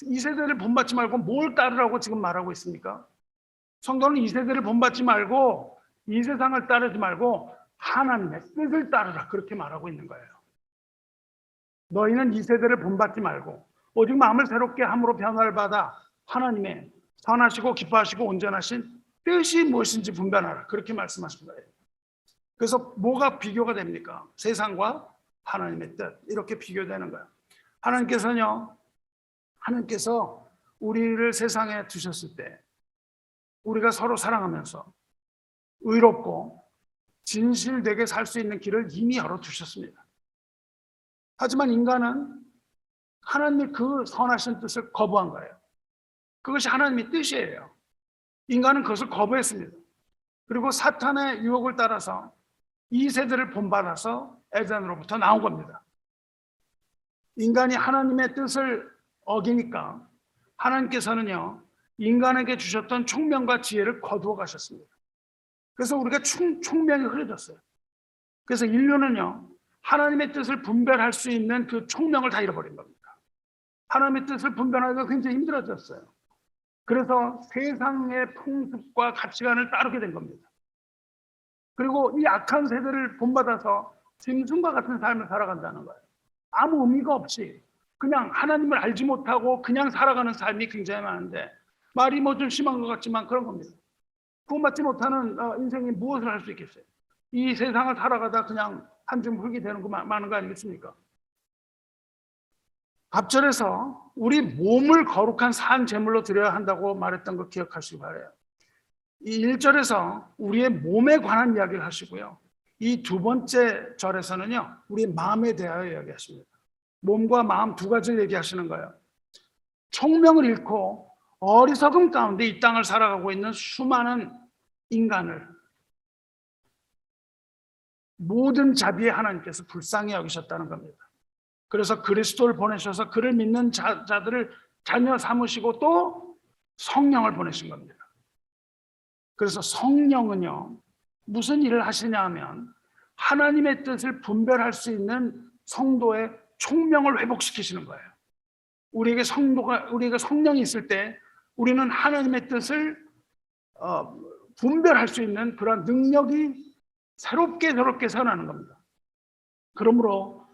이 세대를 본받지 말고 뭘 따르라고 지금 말하고 있습니까? 성도는 이 세대를 본받지 말고 이 세상을 따르지 말고 하나님의 뜻을 따르라, 그렇게 말하고 있는 거예요. 너희는 이 세대를 본받지 말고 오직 마음을 새롭게 함으로 변화를 받아 하나님의 선하시고 기뻐하시고 온전하신 뜻이 무엇인지 분별하라, 그렇게 말씀하신 거예요. 그래서 뭐가 비교가 됩니까? 세상과 하나님의 뜻, 이렇게 비교되는 거예요. 하나님께서 우리를 세상에 두셨을 때 우리가 서로 사랑하면서 의롭고 진실되게 살 수 있는 길을 이미 열어두셨습니다. 하지만 인간은 하나님의 그 선하신 뜻을 거부한 거예요. 그것이 하나님의 뜻이에요. 인간은 그것을 거부했습니다. 그리고 사탄의 유혹을 따라서 이 세대를 본받아서 에덴으로부터 나온 겁니다. 인간이 하나님의 뜻을 어기니까 하나님께서는요, 인간에게 주셨던 총명과 지혜를 거두어 가셨습니다. 그래서 우리가 총명이 흐려졌어요. 그래서 인류는요, 하나님의 뜻을 분별할 수 있는 그 총명을 다 잃어버린 겁니다. 하나님의 뜻을 분별하기가 굉장히 힘들어졌어요. 그래서 세상의 풍습과 가치관을 따르게 된 겁니다. 그리고 이 악한 세대를 본받아서 짐승과 같은 삶을 살아간다는 거예요. 아무 의미가 없이 그냥 하나님을 알지 못하고 그냥 살아가는 삶이 굉장히 많은데, 말이 뭐 좀 심한 것 같지만 그런 겁니다. 구원받지 못하는 인생이 무엇을 할 수 있겠어요? 이 세상을 살아가다 그냥 한 줌 흙이 되는 거 많은 거 아니겠습니까? 앞절에서 우리 몸을 거룩한 산 제물로 드려야 한다고 말했던 거 기억하시기 바라요. 이 1절에서 우리의 몸에 관한 이야기를 하시고요, 이 두 번째 절에서는요, 우리의 마음에 대하여 이야기하십니다. 몸과 마음 두 가지를 얘기하시는 거예요. 총명을 잃고 어리석음 가운데 이 땅을 살아가고 있는 수많은 인간을 모든 자비의 하나님께서 불쌍히 여기셨다는 겁니다. 그래서 그리스도를 보내셔서 그를 믿는 자들을 자녀 삼으시고 또 성령을 보내신 겁니다. 그래서 성령은요, 무슨 일을 하시냐 하면 하나님의 뜻을 분별할 수 있는 성도의 총명을 회복시키시는 거예요. 우리에게 성령이 있을 때 우리는 하나님의 뜻을 분별할 수 있는 그런 능력이 새롭게 살아나는 겁니다. 그러므로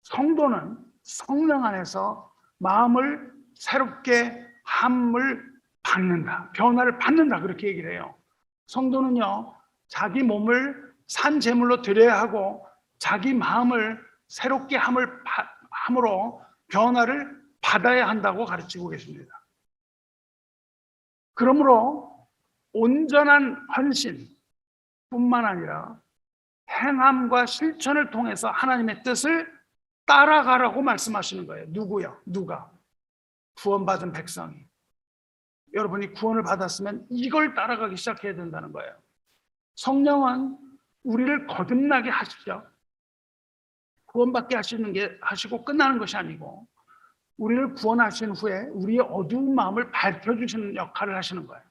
성도는 성령 안에서 마음을 새롭게 함을 받는다, 변화를 받는다, 그렇게 얘기를 해요. 성도는요, 자기 몸을 산 제물로 드려야 하고 자기 마음을 새롭게 함으로 변화를 받아야 한다고 가르치고 계십니다. 그러므로 온전한 헌신뿐만 아니라 행함과 실천을 통해서 하나님의 뜻을 따라가라고 말씀하시는 거예요. 누구요? 누가? 구원받은 백성이. 여러분이 구원을 받았으면 이걸 따라가기 시작해야 된다는 거예요. 성령은 우리를 거듭나게 하시죠. 구원받게 하시고 끝나는 것이 아니고 우리를 구원하신 후에 우리의 어두운 마음을 밝혀주시는 역할을 하시는 거예요.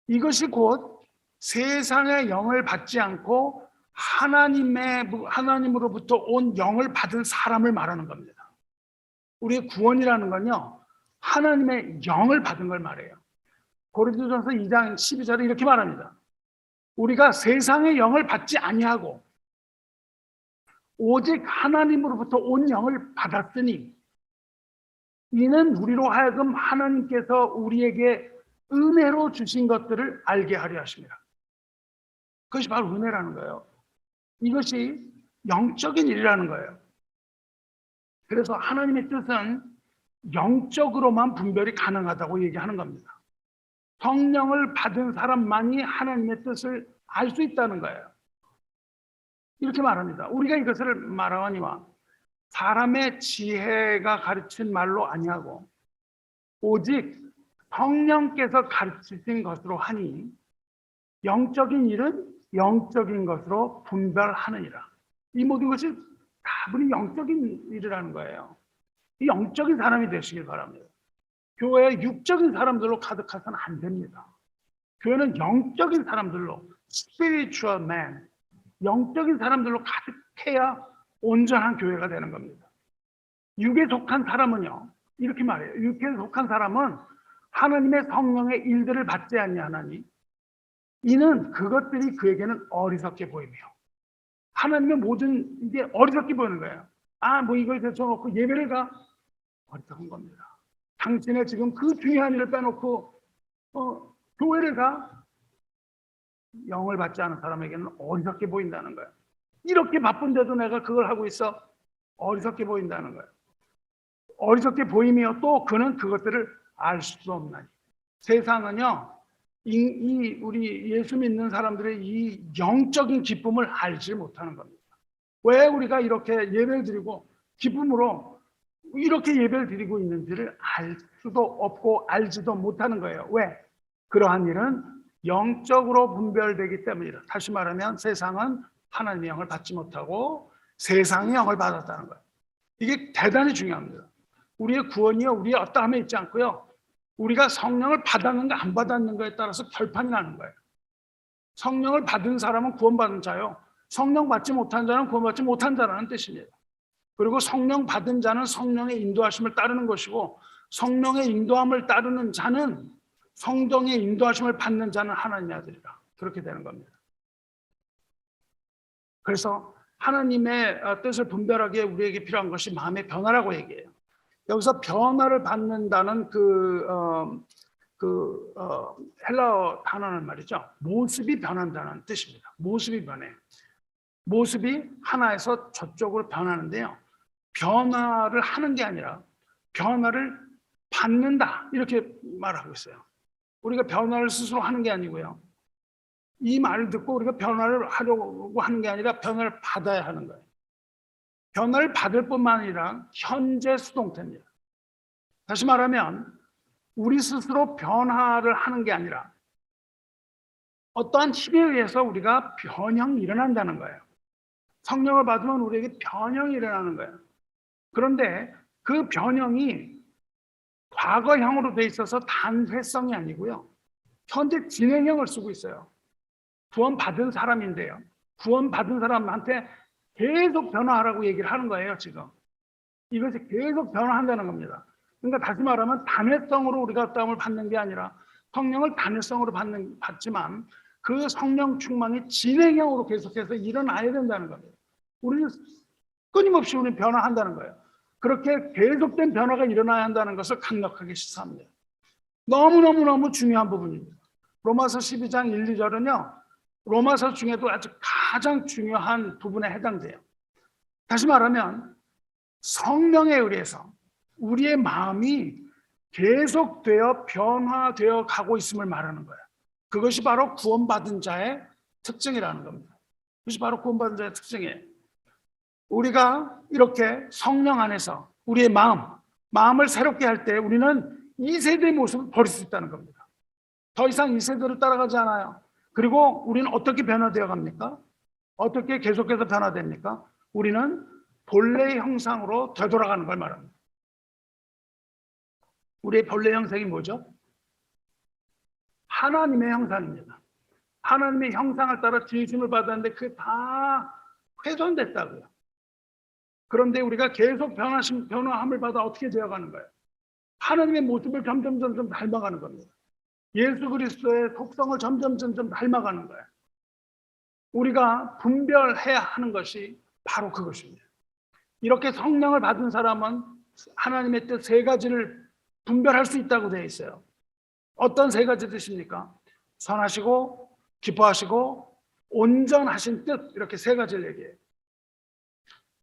이것이 곧 세상의 영을 받지 않고 하나님으로부터 온 영을 받은 사람을 말하는 겁니다. 우리의 구원이라는 건요, 하나님의 영을 받은 걸 말해요. 고린도전서 2장 12절에 이렇게 말합니다. 우리가 세상의 영을 받지 아니하고 오직 하나님으로부터 온 영을 받았으니 이는 우리로 하여금 하나님께서 우리에게 은혜로 주신 것들을 알게 하려 하십니다. 그것이 바로 은혜라는 거예요. 이것이 영적인 일이라는 거예요. 그래서 하나님의 뜻은 영적으로만 분별이 가능하다고 얘기하는 겁니다. 성령을 받은 사람만이 하나님의 뜻을 알 수 있다는 거예요. 이렇게 말합니다. 우리가 이것을 말하니와 사람의 지혜가 가르친 말로 아니하고 오직 성령께서 가르치신 것으로 하니 영적인 일은 영적인 것으로 분별하느니라. 이 모든 것이 다분히 영적인 일이라는 거예요. 이 영적인 사람이 되시길 바랍니다. 교회에 육적인 사람들로 가득해서는 안 됩니다. 교회는 영적인 사람들로, spiritual man, 영적인 사람들로 가득해야 온전한 교회가 되는 겁니다. 육에 속한 사람은요, 이렇게 말해요. 육에 속한 사람은 하나님의 성령의 일들을 받지 아니하나니 이는 그것들이 그에게는 어리석게 보이며, 하나님의 모든 이게 어리석게 보이는 거예요. 뭐 이걸 제쳐놓고 예배를 가? 어리석은 겁니다. 당신의 지금 그 중요한 일을 빼놓고 교회를 가? 영을 받지 않은 사람에게는 어리석게 보인다는 거예요. 이렇게 바쁜데도 내가 그걸 하고 있어? 어리석게 보인다는 거예요. 어리석게 보이며 또 그는 그것들을 알 수 없나니. 세상은요, 우리 예수 믿는 사람들의 이 영적인 기쁨을 알지 못하는 겁니다. 왜 우리가 이렇게 예배를 드리고 기쁨으로 이렇게 예배를 드리고 있는지를 알 수도 없고 알지도 못하는 거예요. 왜? 그러한 일은 영적으로 분별되기 때문이다. 다시 말하면 세상은 하나님의 영을 받지 못하고 세상의 영을 받았다는 거예요. 이게 대단히 중요합니다. 우리의 구원이요, 우리의 어떠함에 있지 않고요, 우리가 성령을 받았는가 안 받았는가에 따라서 결판이 나는 거예요. 성령을 받은 사람은 구원받은 자요, 성령 받지 못한 자는 구원받지 못한 자라는 뜻입니다. 그리고 성령 받은 자는 성령의 인도하심을 따르는 것이고, 성령의 인도함을 따르는 자는, 성령의 인도하심을 받는 자는 하나님의 아들이라. 그렇게 되는 겁니다. 그래서 하나님의 뜻을 분별하기에 우리에게 필요한 것이 마음의 변화라고 얘기해요. 여기서 변화를 받는다는 헬라어 단어는 말이죠, 모습이 변한다는 뜻입니다. 모습이 변해. 모습이 하나에서 저쪽으로 변하는데요, 변화를 하는 게 아니라 변화를 받는다, 이렇게 말하고 있어요. 우리가 변화를 스스로 하는 게 아니고요, 이 말을 듣고 우리가 변화를 하려고 하는 게 아니라 변화를 받아야 하는 거예요. 변화를 받을 뿐만 아니라 현재 수동태입니다. 다시 말하면 우리 스스로 변화를 하는 게 아니라 어떠한 힘에 의해서 우리가 변형이 일어난다는 거예요. 성령을 받으면 우리에게 변형이 일어나는 거예요. 그런데 그 변형이 과거형으로 돼 있어서 단회성이 아니고요, 현재 진행형을 쓰고 있어요. 구원받은 사람인데요, 구원받은 사람한테 계속 변화하라고 얘기를 하는 거예요. 지금 이것이 계속 변화한다는 겁니다. 그러니까 다시 말하면 단회성으로 우리가 어떠함을 받는 게 아니라 성령을 단회성으로 받지만 그 성령 충만이 진행형으로 계속해서 일어나야 된다는 겁니다. 우리는 끊임없이 우리는 변화한다는 거예요. 그렇게 계속된 변화가 일어나야 한다는 것을 강력하게 시사합니다. 너무너무 중요한 부분입니다. 로마서 12장 1, 2절은요 로마서 중에도 아주 가장 중요한 부분에 해당돼요. 다시 말하면 성령에 의해서 우리의 마음이 계속되어 변화되어 가고 있음을 말하는 거예요. 그것이 바로 구원받은 자의 특징이라는 겁니다. 그것이 바로 구원받은 자의 특징이에요. 우리가 이렇게 성령 안에서 우리의 마음을 새롭게 할 때 우리는 이 세대의 모습을 버릴 수 있다는 겁니다. 더 이상 이 세대를 따라가지 않아요. 그리고 우리는 어떻게 변화되어 갑니까? 어떻게 계속해서 변화됩니까? 우리는 본래의 형상으로 되돌아가는 걸 말합니다. 우리의 본래 형상이 뭐죠? 하나님의 형상입니다. 하나님의 형상을 따라 지으심을 받았는데 그게 다 훼손됐다고요. 그런데 우리가 계속 변화함을 받아 어떻게 되어가는 거예요? 하나님의 모습을 점점 닮아가는 겁니다. 예수 그리스도의 속성을 점점 닮아가는 거예요. 우리가 분별해야 하는 것이 바로 그것입니다. 이렇게 성령을 받은 사람은 하나님의 뜻 세 가지를 분별할 수 있다고 되어 있어요. 어떤 세 가지 뜻입니까? 선하시고 기뻐하시고 온전하신 뜻, 이렇게 세 가지를 얘기해요.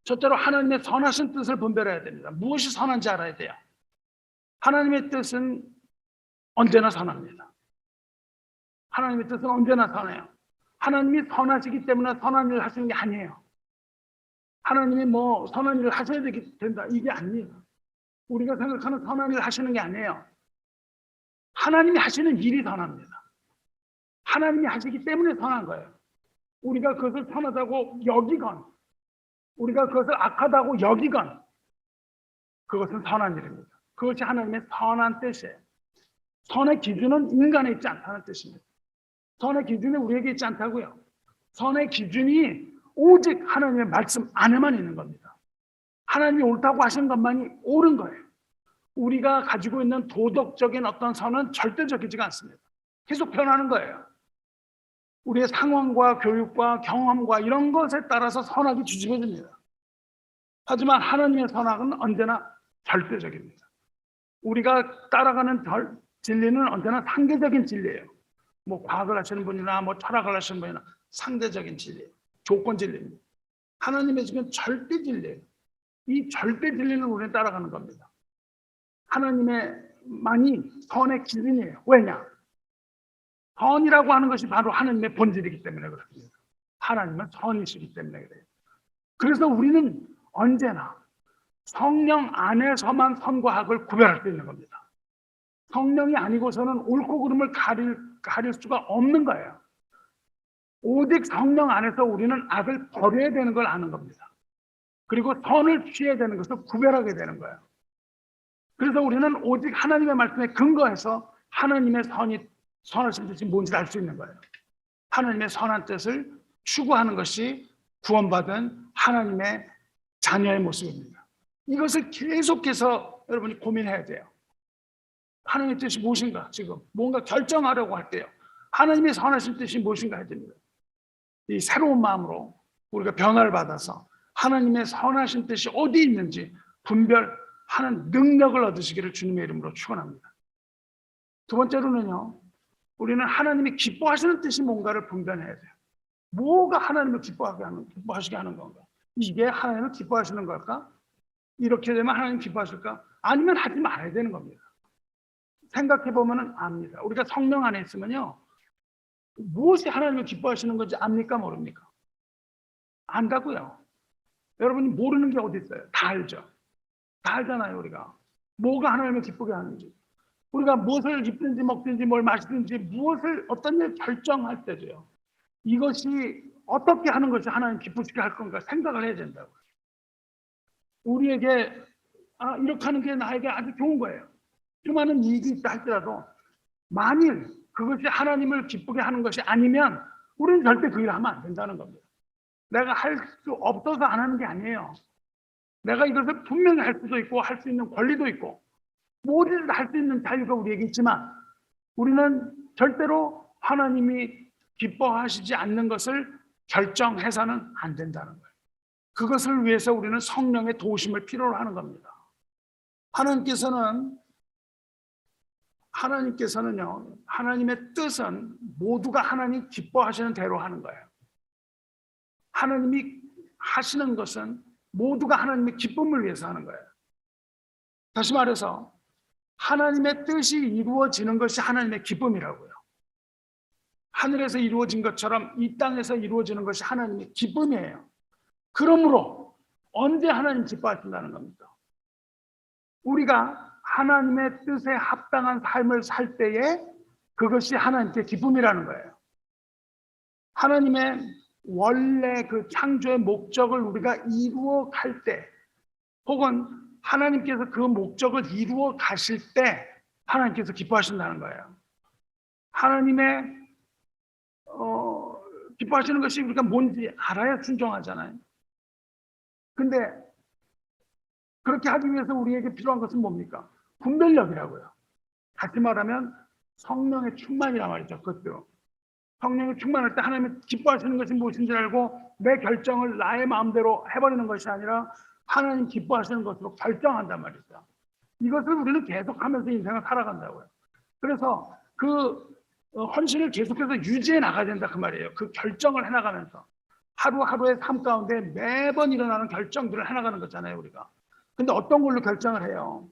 첫째로 하나님의 선하신 뜻을 분별해야 됩니다. 무엇이 선한지 알아야 돼요. 하나님의 뜻은 언제나 선합니다. 하나님의 뜻은 언제나 선해요. 하나님이 선하시기 때문에 선한 일을 하시는 게 아니에요. 하나님이 뭐 선한 일을 하셔야 된다, 이게 아니에요. 우리가 생각하는 선한 일을 하시는 게 아니에요. 하나님이 하시는 일이 선합니다. 하나님이 하시기 때문에 선한 거예요. 우리가 그것을 선하다고 여기건, 우리가 그것을 악하다고 여기건, 그것은 선한 일입니다. 그것이 하나님의 선한 뜻이에요. 선의 기준은 인간에 있지 않다는 뜻입니다. 선의 기준이 우리에게 있지 않다고요. 선의 기준이 오직 하나님의 말씀 안에만 있는 겁니다. 하나님이 옳다고 하신 것만이 옳은 거예요. 우리가 가지고 있는 도덕적인 어떤 선은 절대적이지가 않습니다. 계속 변하는 거예요. 우리의 상황과 교육과 경험과 이런 것에 따라서 선악이 뒤집어집니다. 하지만 하나님의 선악은 언제나 절대적입니다. 우리가 따라가는 진리는 언제나 상대적인 진리예요. 뭐 과학을 하시는 분이나 뭐 철학을 하시는 분이나 상대적인 진리예요. 조건 진리입니다. 하나님의 지금 절대 진리예요. 이 절대 진리는 우리는 따라가는 겁니다. 하나님의만이 선의 기준이에요. 왜냐? 선이라고 하는 것이 바로 하나님의 본질이기 때문에 그렇습니다. 하나님은 선이시기 때문에 그래요. 그래서 우리는 언제나 성령 안에서만 선과 악을 구별할 수 있는 겁니다. 성령이 아니고서는 옳고 그름을 가릴 수가 없는 거예요. 오직 성령 안에서 우리는 악을 버려야 되는 걸 아는 겁니다. 그리고 선을 취해야 되는 것을 구별하게 되는 거예요. 그래서 우리는 오직 하나님의 말씀에 근거해서 하나님의 선하신 뜻이 뭔지 알 수 있는 거예요. 하나님의 선한 뜻을 추구하는 것이 구원받은 하나님의 자녀의 모습입니다. 이것을 계속해서 여러분이 고민해야 돼요. 하나님의 뜻이 무엇인가? 지금 뭔가 결정하려고 할 때요, 하나님의 선하신 뜻이 무엇인가 해야 됩니다. 이 새로운 마음으로 우리가 변화를 받아서 하나님의 선하신 뜻이 어디 있는지 분별하는 능력을 얻으시기를 주님의 이름으로 축원합니다. 두 번째로는요, 우리는 하나님이 기뻐하시는 뜻이 뭔가를 분별해야 돼요. 뭐가 하나님을 기뻐하시게 하는 건가? 이게 하나님을 기뻐하시는 걸까? 이렇게 되면 하나님 기뻐하실까? 아니면 하지 말아야 되는 겁니다. 생각해 보면 압니다. 우리가 성령 안에 있으면요, 무엇이 하나님을 기뻐하시는 건지 압니까, 모릅니까? 안다고요. 여러분이 모르는 게 어디 있어요? 다 알죠. 다 알잖아요. 우리가 뭐가 하나님을 기쁘게 하는지, 우리가 무엇을 입든지 먹든지 뭘 마시든지 무엇을 어떤 일 결정할 때도요, 이것이 어떻게 하는 것이 하나님 기쁘시게 할 건가 생각을 해야 된다고요. 우리에게 이렇게 하는 게 나에게 아주 좋은 거예요. 수많은 이익이 있다 할지라도 만일 그것이 하나님을 기쁘게 하는 것이 아니면 우리는 절대 그 일을 하면 안 된다는 겁니다. 내가 할 수 없어서 안 하는 게 아니에요. 내가 이것을 분명히 할 수도 있고 할 수 있는 권리도 있고 모든 할 수 있는 자유가 우리에게 있지만 우리는 절대로 하나님이 기뻐하시지 않는 것을 결정해서는 안 된다는 거예요. 그것을 위해서 우리는 성령의 도우심을 필요로 하는 겁니다. 하나님께서는 하나님께서는요, 하나님의 뜻은 모두가 하나님 기뻐하시는 대로 하는 거예요. 하나님이 하시는 것은 모두가 하나님의 기쁨을 위해서 하는 거예요. 다시 말해서 하나님의 뜻이 이루어지는 것이 하나님의 기쁨이라고요. 하늘에서 이루어진 것처럼 이 땅에서 이루어지는 것이 하나님의 기쁨이에요. 그러므로 언제 하나님 기뻐하신다는 겁니까? 우리가 하나님의 뜻에 합당한 삶을 살 때에 그것이 하나님께 기쁨이라는 거예요. 하나님의 원래 그 창조의 목적을 우리가 이루어 갈 때, 혹은 하나님께서 그 목적을 이루어 가실 때 하나님께서 기뻐하신다는 거예요. 하나님의 기뻐하시는 것이 우리가 뭔지 알아야 순종하잖아요. 근데 그렇게 하기 위해서 우리에게 필요한 것은 뭡니까? 분별력이라고요. 다시 말하면 성령의 충만이란 말이죠. 그것도 성령의 충만할 때 하나님이 기뻐하시는 것이 무엇인지 알고 내 결정을 나의 마음대로 해버리는 것이 아니라 하나님 기뻐하시는 것으로 결정한단 말이죠. 이것을 우리는 계속하면서 인생을 살아간다고요. 그래서 그 헌신을 계속해서 유지해 나가야 된다 그 말이에요. 그 결정을 해나가면서 하루하루의 삶 가운데 매번 일어나는 결정들을 해나가는 거잖아요, 우리가. 근데 어떤 걸로 결정을 해요?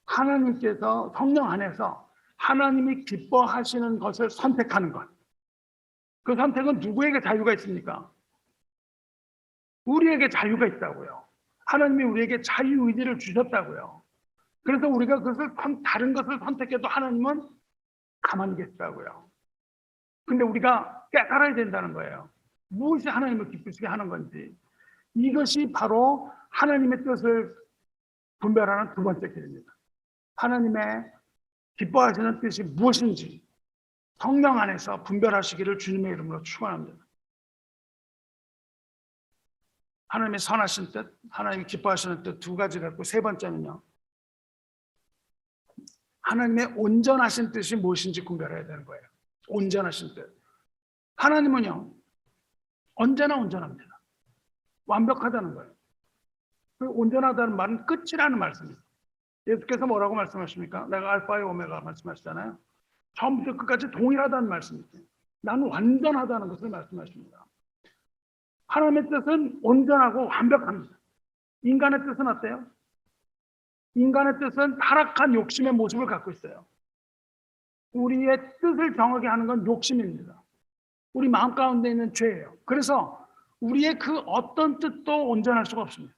하나님께서 성령 안에서 하나님이 기뻐하시는 것을 선택하는 것. 그 선택은 누구에게 자유가 있습니까? 우리에게 자유가 있다고요. 하나님이 우리에게 자유의지를 주셨다고요. 그래서 우리가 그것을 다른 것을 선택해도 하나님은 가만히 계시다고요. 근데 우리가 깨달아야 된다는 거예요. 무엇이 하나님을 기쁘시게 하는 건지. 이것이 바로 하나님의 뜻을 분별하는 두 번째 길입니다. 하나님의 기뻐하시는 뜻이 무엇인지 성령 안에서 분별하시기를 주님의 이름으로 축원합니다. 하나님의 선하신 뜻, 하나님이 기뻐하시는 뜻 두 가지가 있고, 세 번째는요, 하나님의 온전하신 뜻이 무엇인지 구별해야 되는 거예요. 온전하신 뜻. 하나님은요, 언제나 온전합니다. 완벽하다는 거예요. 그 온전하다는 말은 끝이라는 말씀입니다. 예수께서 뭐라고 말씀하십니까? 내가 알파의 오메가 말씀하시잖아요. 처음부터 끝까지 동일하다는 말씀입니다. 나는 완전하다는 것을 말씀하십니다. 하나님의 뜻은 온전하고 완벽합니다. 인간의 뜻은 어때요? 인간의 뜻은 타락한 욕심의 모습을 갖고 있어요. 우리의 뜻을 정하게 하는 건 욕심입니다. 우리 마음 가운데 있는 죄예요. 그래서 우리의 그 어떤 뜻도 온전할 수가 없습니다.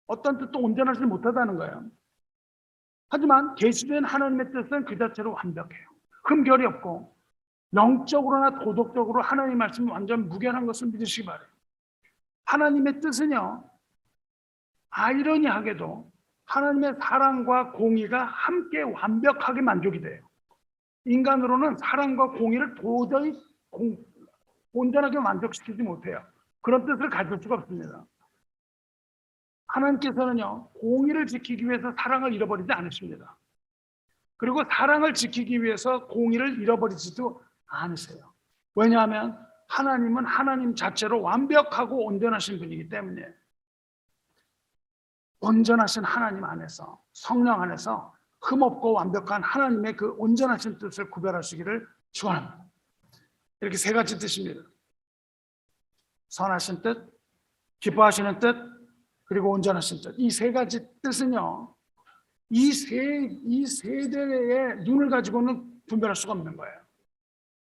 어떤 뜻도 온전하지 못하다는 거예요. 하지만 계시된 하나님의 뜻은 그 자체로 완벽해요. 흠결이 없고 영적으로나 도덕적으로 하나님의 말씀이 완전 무결한 것을 믿으시기 바라요. 하나님의 뜻은요, 아이러니하게도 하나님의 사랑과 공의가 함께 완벽하게 만족이 돼요. 인간으로는 사랑과 공의를 도저히 온전하게 만족시키지 못해요. 그런 뜻을 가질 수가 없습니다. 하나님께서는요, 공의를 지키기 위해서 사랑을 잃어버리지 않으십니다. 그리고 사랑을 지키기 위해서 공의를 잃어버리지도 않으세요. 왜냐하면 하나님은 하나님 자체로 완벽하고 온전하신 분이기 때문에, 온전하신 하나님 안에서, 성령 안에서 흠없고 완벽한 하나님의 그 온전하신 뜻을 구별하시기를 축원합니다. 이렇게 세 가지 뜻입니다. 선하신 뜻, 기뻐하시는 뜻, 그리고 온전하신 뜻. 이 세 가지 뜻은요, 이 세대의 눈을 가지고는 분별할 수가 없는 거예요.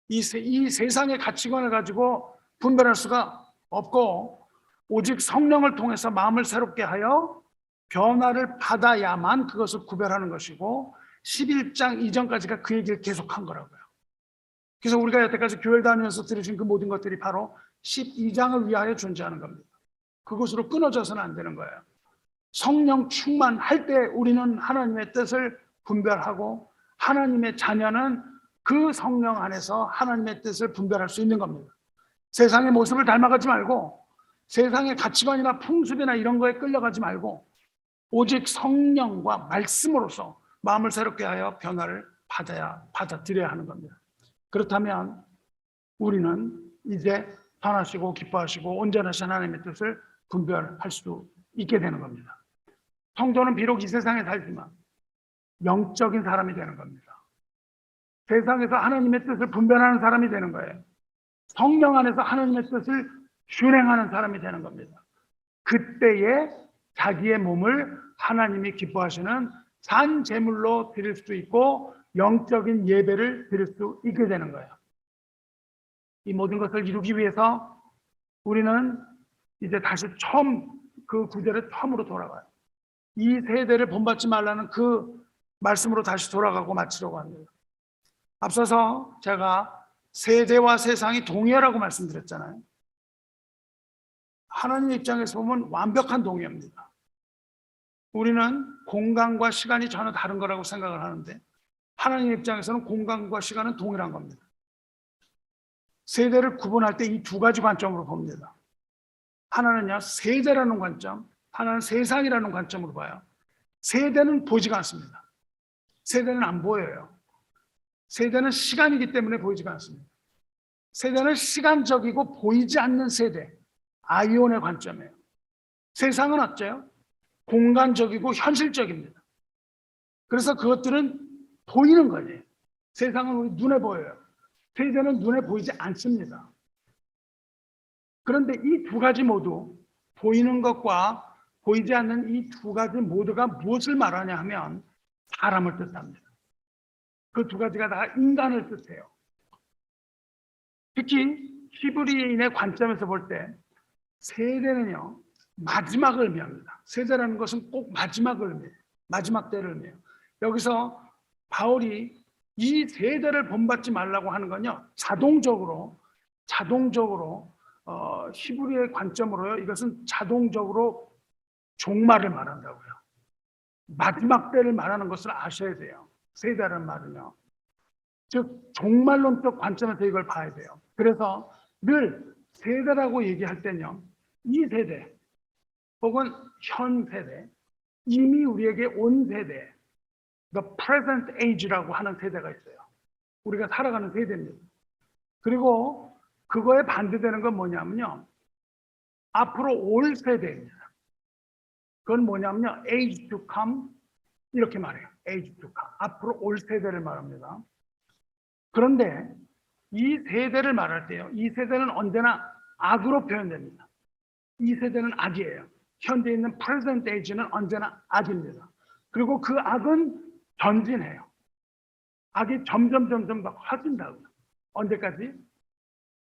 이 세상의 가치관을 가지고 분별할 수가 없고, 오직 성령을 통해서 마음을 새롭게 하여 변화를 받아야만 그것을 구별하는 것이고, 11장 이전까지가 그 얘기를 계속한 거라고요. 그래서 우리가 여태까지 교회를 다니면서 들으신 그 모든 것들이 바로 12장을 위하여 존재하는 겁니다. 그것으로 끊어져서는 안 되는 거예요. 성령 충만할 때 우리는 하나님의 뜻을 분별하고, 하나님의 자녀는 그 성령 안에서 하나님의 뜻을 분별할 수 있는 겁니다. 세상의 모습을 닮아가지 말고, 세상의 가치관이나 풍습이나 이런 거에 끌려가지 말고, 오직 성령과 말씀으로서 마음을 새롭게 하여 변화를 받아들여야 하는 겁니다. 그렇다면 우리는 이제 선하시고 기뻐하시고 온전하신 하나님의 뜻을 분별할 수 있게 되는 겁니다. 성도는 비록 이 세상에 살지만 영적인 사람이 되는 겁니다. 세상에서 하나님의 뜻을 분별하는 사람이 되는 거예요. 성령 안에서 하나님의 뜻을 준행하는 사람이 되는 겁니다. 그때에 자기의 몸을 하나님이 기뻐하시는 산 제물로 드릴 수 있고 영적인 예배를 드릴 수 있게 되는 거예요. 이 모든 것을 이루기 위해서 우리는 이제 다시 처음 그 구절에 처음으로 돌아가요. 이 세대를 본받지 말라는 그 말씀으로 다시 돌아가고 마치려고 합니다. 앞서서 제가 세대와 세상이 동의라고 말씀드렸잖아요. 하나님 입장에서 보면 완벽한 동의입니다. 우리는 공간과 시간이 전혀 다른 거라고 생각을 하는데 하나님 입장에서는 공간과 시간은 동일한 겁니다. 세대를 구분할 때 이 두 가지 관점으로 봅니다. 하나는요, 세대라는 관점, 하나는 세상이라는 관점으로 봐요. 세대는 보이지가 않습니다. 세대는 안 보여요. 세대는 시간이기 때문에 보이지가 않습니다. 세대는 시간적이고 보이지 않는 세대, 아이온의 관점이에요. 세상은 어째요? 공간적이고 현실적입니다. 그래서 그것들은 보이는 거예요. 세상은 우리 눈에 보여요. 세대는 눈에 보이지 않습니다. 그런데 이 두 가지 모두, 보이는 것과 보이지 않는 이 두 가지 모두가 무엇을 말하냐 하면 사람을 뜻합니다. 그 두 가지가 다 인간을 뜻해요. 특히 히브리인의 관점에서 볼 때 세대는요, 마지막을 의미합니다. 세대라는 것은 꼭 마지막을 의미해요. 마지막 때를 의미해요. 여기서 바울이 이 세대를 본받지 말라고 하는 건요, 자동적으로 히브리의 관점으로요, 이것은 자동적으로 종말을 말한다고요. 마지막 때를 말하는 것을 아셔야 돼요. 세대라는 말은요. 즉 종말론적 관점에서 이걸 봐야 돼요. 그래서 늘 세대라고 얘기할 때는요, 이 세대 혹은 현 세대, 이미 우리에게 온 세대, the present age라고 하는 세대가 있어요. 우리가 살아가는 세대입니다. 그리고 그거에 반대되는 건 뭐냐면요, 앞으로 올 세대입니다. 그건 뭐냐면요, age to come 이렇게 말해요. age to come. 앞으로 올 세대를 말합니다. 그런데 이 세대를 말할 때요, 이 세대는 언제나 악으로 표현됩니다. 이 세대는 악이에요. 현재 있는 present age는 언제나 악입니다. 그리고 그 악은 전진해요. 악이 점점 더 커진다고요. 언제까지?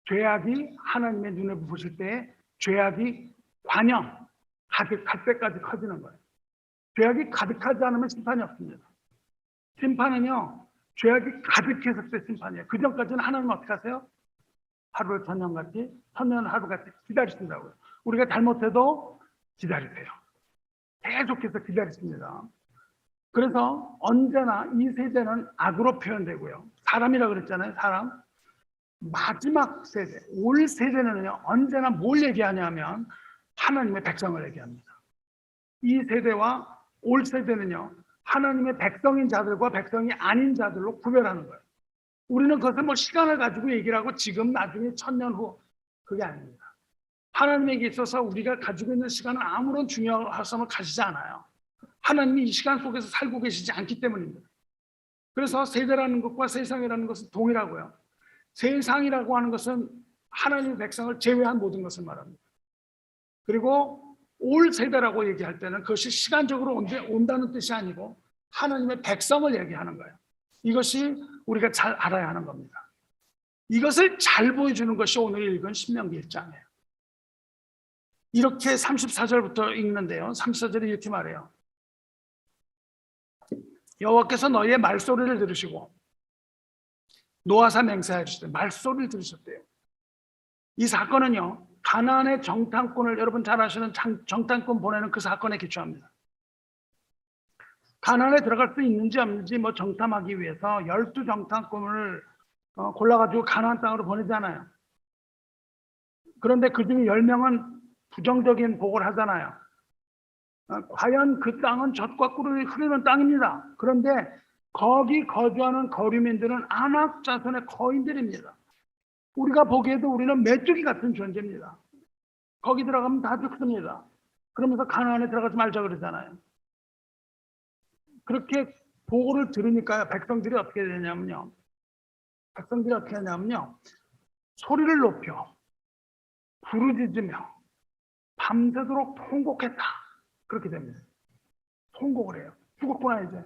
죄악이 하나님의 눈에 보실 때 죄악이 관영, 가득할 때까지 커지는 거예요. 죄악이 가득하지 않으면 심판이 없습니다. 심판은요, 죄악이 가득했을 때 심판이에요. 그 전까지는 하나님은 어떻게 하세요? 하루를 천년같이, 천년 하루같이 기다리신다고요. 우리가 잘못해도 기다리세요. 계속해서 기다리십니다. 그래서 언제나 이 세대는 악으로 표현되고요. 사람이라고 그랬잖아요. 사람. 마지막 세대, 올 세대는요, 언제나 뭘 얘기하냐면 하나님의 백성을 얘기합니다. 이 세대와 올 세대는요, 하나님의 백성인 자들과 백성이 아닌 자들로 구별하는 거예요. 우리는 그것을 뭐 시간을 가지고 얘기를 하고 지금, 나중에, 천년 후, 그게 아닙니다. 하나님에게 있어서 우리가 가지고 있는 시간은 아무런 중요성을 가지지 않아요. 하나님이 이 시간 속에서 살고 계시지 않기 때문입니다. 그래서 세대라는 것과 세상이라는 것은 동일하고요. 세상이라고 하는 것은 하나님의 백성을 제외한 모든 것을 말합니다. 그리고 올 세대라고 얘기할 때는 그것이 시간적으로 온다는 뜻이 아니고 하나님의 백성을 얘기하는 거예요. 이것이 우리가 잘 알아야 하는 겁니다. 이것을 잘 보여주는 것이 오늘 읽은 신명기 1장이에요. 이렇게 34절부터 읽는데요. 34절에 이렇게 말해요. 여호와께서 너희의 말소리를 들으시고 노하사 맹세하시되 말소리를 들으셨대요. 이 사건은요, 가나안의 정탐꾼을, 여러분 잘 아시는 정탐꾼 보내는 그 사건에 기초합니다. 가나안에 들어갈 수 있는지 없는지 뭐 정탐하기 위해서 12정탐꾼을 골라가지고 가나안 땅으로 보내잖아요. 그런데 그 중에 10명은 부정적인 보고를 하잖아요. 과연 그 땅은 젖과 꿀이 흐르는 땅입니다. 그런데 거기 거주하는 거류민들은 아낙 자손의 거인들입니다. 우리가 보기에도 우리는 메뚜기 같은 존재입니다. 거기 들어가면 다 죽습니다. 그러면서 가나안에 들어가지 말자 그러잖아요. 그렇게 보고를 들으니까요. 백성들이 어떻게 하냐면요. 소리를 높여 부르짖으며 밤새도록 통곡했다. 그렇게 됩니다. 통곡을 해요. 죽었구나 이제.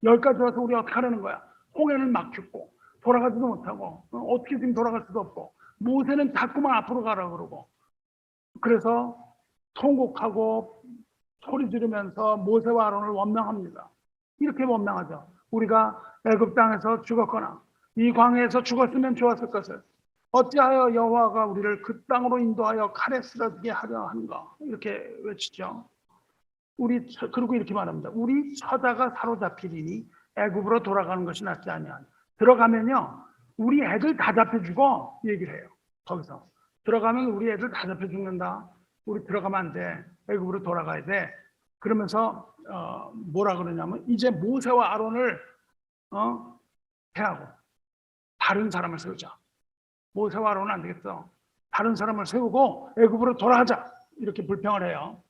여기까지 와서 우리 어떻게 하려는 거야. 홍해는 막혔고 돌아가지도 못하고 어떻게 지금 돌아갈 수도 없고 모세는 자꾸만 앞으로 가라 그러고 그래서 통곡하고 소리 지르면서 모세와 아론을 원망합니다. 이렇게 원망하죠. 우리가 애굽 땅에서 죽었거나 이 광야에서 죽었으면 좋았을 것을 어찌하여 여호와가 우리를 그 땅으로 인도하여 칼에 쓰러지게 하려 하는가 이렇게 외치죠. 그리고 이렇게 말합니다. 우리 처자가 사로잡히리니 애굽으로 돌아가는 것이 낫지 아니하냐. 들어가면요 우리 애들 다 잡혀주고 얘기를 해요. 거기서 들어가면 우리 애들 다 잡혀 죽는다. 우리 들어가면 안 돼. 애굽으로 돌아가야 돼. 그러면서 뭐라 그러냐면 이제 모세와 아론을 패하고 다른 사람을 세우자. 모세와 아론은 안 되겠어. 다른 사람을 세우고 애굽으로 돌아가자. 이렇게 불평을 해요.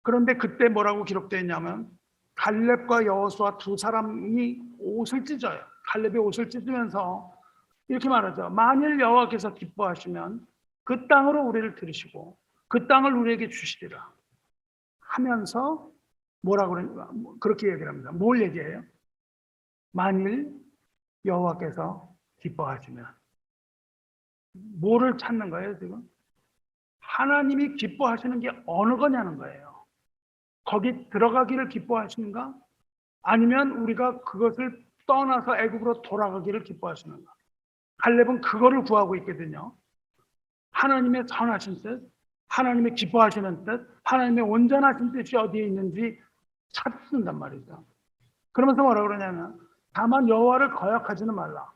그런데 그때 뭐라고 기록되어 있냐면 갈렙과 여호수아 두 사람이 옷을 찢어요. 갈렙이 옷을 찢으면서 이렇게 말하죠. 만일 여호와께서 기뻐하시면 그 땅으로 우리를 들으시고 그 땅을 우리에게 주시리라 하면서 뭐라고 그러냐 그렇게 얘기를 합니다. 뭘 얘기해요? 만일 여호와께서 기뻐하시면 뭐를 찾는 거예요 지금? 하나님이 기뻐하시는 게 어느 거냐는 거예요. 거기 들어가기를 기뻐하시는가? 아니면 우리가 그것을 떠나서 애굽으로 돌아가기를 기뻐하시는가? 갈렙은 그거를 구하고 있거든요. 하나님의 선하신 뜻, 하나님의 기뻐하시는 뜻, 하나님의 온전하신 뜻이 어디에 있는지 찾는단 말이죠. 그러면서 뭐라 그러냐면 다만 여호와를 거역하지는 말라.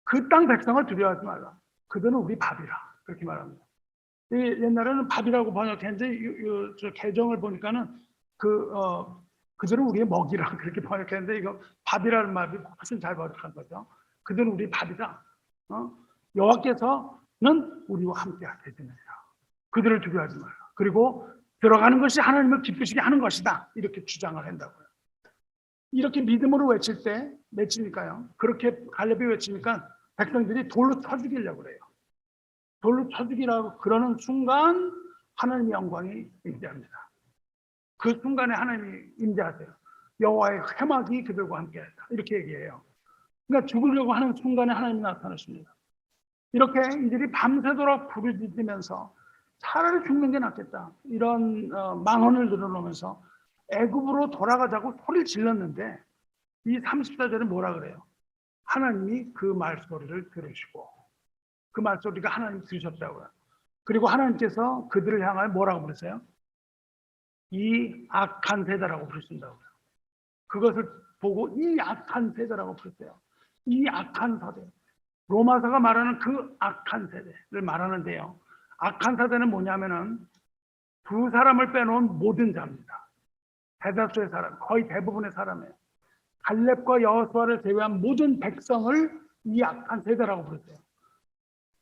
그 땅 백성을 두려워하지 말라. 그들은 우리 밥이라. 그렇게 말합니다. 옛날에는 밥이라고 번역했는데 저 개정을 보니까는 그들은 우리의 먹이라 그렇게 번역했는데 이거 밥이라는 말이 훨씬 잘 번역한 거죠. 그들은 우리 밥이다. 여호와께서는 우리와 함께 하시느니라. 그들을 두려워하지 말라. 그리고 들어가는 것이 하나님을 기쁘시게 하는 것이다. 이렇게 주장을 한다고요. 이렇게 믿음으로 외치니까요. 그렇게 갈렙이 외치니까 백성들이 돌로 쳐 죽이려고 그래요. 돌로 쳐 죽이라고 그러는 순간 하나님의 영광이 임재합니다. 그 순간에 하나님이 임재하세요. 여호와의 회막이 그들과 함께했다. 이렇게 얘기해요. 그러니까 죽으려고 하는 순간에 하나님이 나타나십니다. 이렇게 이들이 밤새도록 부르짖으면서 차라리 죽는 게 낫겠다. 이런 망언을 늘어놓으면서 애굽으로 돌아가자고 소리를 질렀는데 이 34절에 뭐라 그래요? 하나님이 그 말소리를 들으시고 그 말소리가 하나님 들으셨다고요. 그리고 하나님께서 그들을 향하여 뭐라고 부르세요? 이 악한 세대라고 부르신다고요. 그것을 보고 이 악한 세대라고 부르세요. 이 악한 세대. 로마서가 말하는 그 악한 세대를 말하는데요. 악한 세대는 뭐냐면은 두 사람을 빼놓은 모든 자입니다. 대다수의 사람, 거의 대부분의 사람이에요. 갈렙과 여호수아를 제외한 모든 백성을 이 악한 세대라고 부르세요.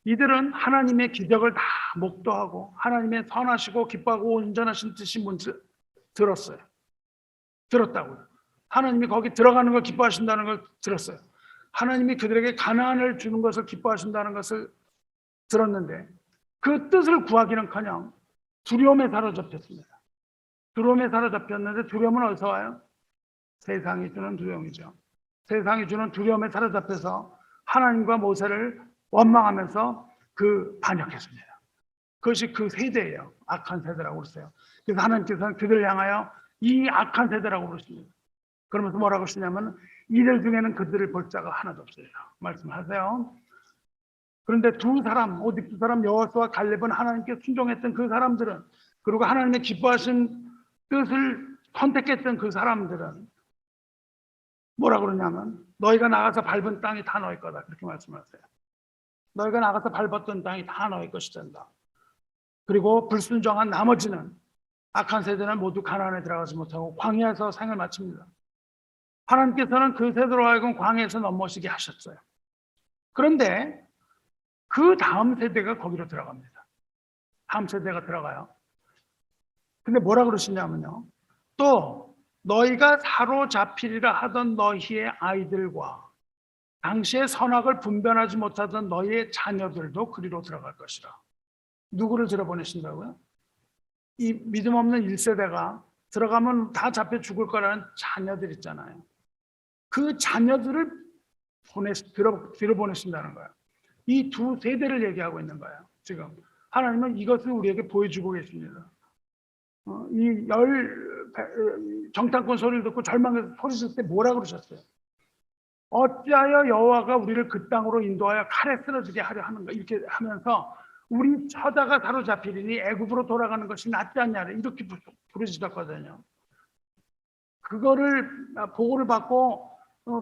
이들은 하나님의 기적을 다 목도하고 하나님의 선하시고 기뻐하고 온전하신 뜻이 뭔지 들었어요. 들었다고요. 하나님이 거기 들어가는 걸 기뻐하신다는 걸 들었어요. 하나님이 그들에게 가나안을 주는 것을 기뻐하신다는 것을 들었는데 그 뜻을 구하기는커녕 두려움에 사로잡혔습니다. 두려움에 사로잡혔는데 두려움은 어디서 와요? 세상이 주는 두려움이죠. 세상이 주는 두려움에 사로잡혀서 하나님과 모세를 원망하면서 반역했습니다. 그것이 그 세대예요. 악한 세대라고 그랬어요. 그래서 하나님께서는 그들을 향하여 이 악한 세대라고 그러십니다. 그러면서 뭐라고 하시냐면 이들 중에는 그들을 볼 자가 하나도 없어요. 말씀하세요. 그런데 두 사람, 오직 두 사람 여호수아와 갈렙은 하나님께 순종했던 그 사람들은 그리고 하나님의 기뻐하신 뜻을 선택했던 그 사람들은 뭐라고 그러냐면 너희가 나가서 밟은 땅이 다 너희 거다. 그렇게 말씀하세요. 너희가 나가서 밟았던 땅이 다 너희 것이 된다. 그리고 불순종한 나머지는 악한 세대는 모두 가나안에 들어가지 못하고 광야에서 생을 마칩니다. 하나님께서는 그 세대로 하여금 광야에서 넘어지게 하셨어요. 그런데 그 다음 세대가 거기로 들어갑니다. 다음 세대가 들어가요. 근데 뭐라 그러시냐면요. 또 너희가 사로잡히리라 하던 너희의 아이들과 당시의 선악을 분별하지 못하던 너희의 자녀들도 그리로 들어갈 것이라. 누구를 들어보내신다고요? 이 믿음 없는 1세대가 들어가면 다 잡혀 죽을 거라는 자녀들 있잖아요. 그 자녀들을 들어보내신다는 거예요. 이 두 세대를 얘기하고 있는 거예요. 지금 하나님은 이것을 우리에게 보여주고 계십니다. 이 정탐꾼 소리를 듣고 절망해서 소리칠 때 뭐라 그러셨어요? 어찌하여 여호와가 우리를 그 땅으로 인도하여 칼에 쓰러지게 하려 하는가, 이렇게 하면서 우리 처자가 사로잡히리니 애굽으로 돌아가는 것이 낫지 않냐, 이렇게 부르짖었거든요. 그거를 보고를 받고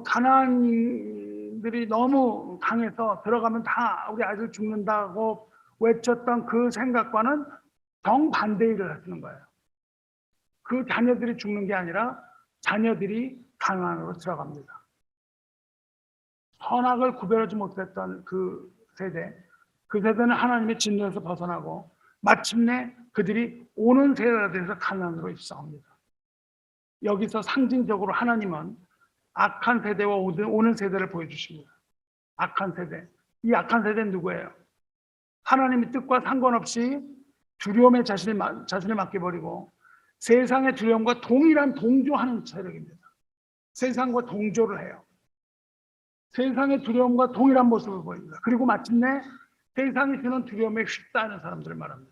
가나안인들이 너무 강해서 들어가면 다 우리 아이들 죽는다고 외쳤던 그 생각과는 정반대 일을 하시는 거예요. 그 자녀들이 죽는 게 아니라 자녀들이 가나안으로 들어갑니다. 선악을 구별하지 못했던 그 세대는 하나님의 진노에서 벗어나고 마침내 그들이 오는 세대가 돼서 가나안으로 입성합니다. 여기서 상징적으로 하나님은 악한 세대와 오는 세대를 보여주십니다. 악한 세대. 이 악한 세대는 누구예요? 하나님의 뜻과 상관없이 두려움에 자신을 맡겨버리고 세상의 두려움과 동일한 동조하는 세력입니다. 세상과 동조를 해요. 세상의 두려움과 동일한 모습을 보입니다. 그리고 마침내 세상이 주는 두려움에 휩싸이는 사람들을 말합니다.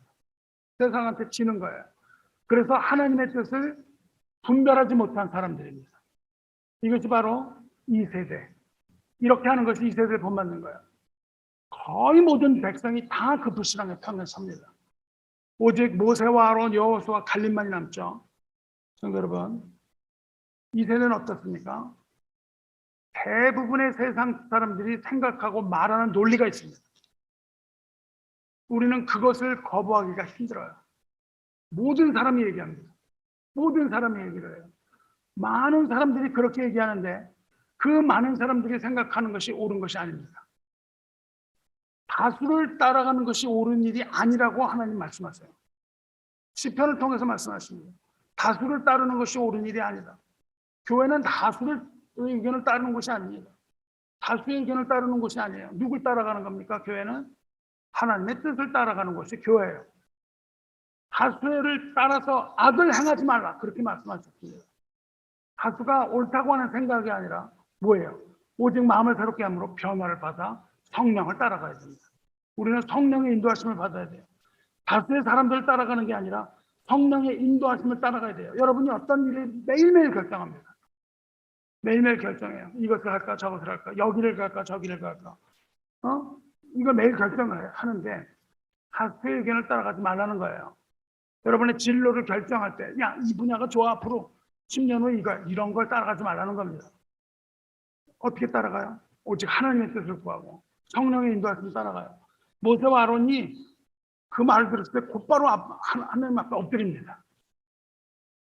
세상한테 지는 거예요. 그래서 하나님의 뜻을 분별하지 못한 사람들입니다. 이것이 바로 이 세대. 이렇게 하는 것이 이 세대를 본받는 거예요. 거의 모든 백성이 다 그 불신앙의 편에 섭니다. 오직 모세와 아론, 여호수아, 갈림만이 남죠. 성도 여러분, 이 세대는 어떻습니까? 대부분의 세상 사람들이 생각하고 말하는 논리가 있습니다. 우리는 그것을 거부하기가 힘들어요. 모든 사람이 얘기합니다. 모든 사람이 얘기를 해요. 많은 사람들이 그렇게 얘기하는데 그 많은 사람들이 생각하는 것이 옳은 것이 아닙니다. 다수를 따라가는 것이 옳은 일이 아니라고 하나님 말씀하세요. 시편을 통해서 말씀하십니다. 다수를 따르는 것이 옳은 일이 아니다. 교회는 다수의 의견을 따르는 것이 아닙니다. 다수의 의견을 따르는 것이 아니에요. 누굴 따라가는 겁니까? 교회는 하나님의 뜻을 따라가는 것이 교회예요. 다수를 따라서 악을 행하지 말라, 그렇게 말씀하셨습니다. 다수가 옳다고 하는 생각이 아니라 뭐예요? 오직 마음을 새롭게 함으로 변화를 받아 성령을 따라가야 됩니다. 우리는 성령의 인도하심을 받아야 돼요. 다수의 사람들을 따라가는 게 아니라 성령의 인도하심을 따라가야 돼요. 여러분이 어떤 일을 매일매일 결정합니다. 매일매일 결정해요. 이것을 할까 저것을 할까, 여기를 갈까 저기를 갈까. 이거 매일 결정을 하는데 다수의 의견을 따라가지 말라는 거예요. 여러분의 진로를 결정할 때, 야, 이 분야가 좋아, 앞으로 10년 후에 이런 걸 따라가지 말라는 겁니다. 어떻게 따라가요? 오직 하나님의 뜻을 구하고 성령의 인도하심을 따라가요. 모세와 아론이 그 말을 들었을 때 곧바로 하나님 앞에 엎드립니다.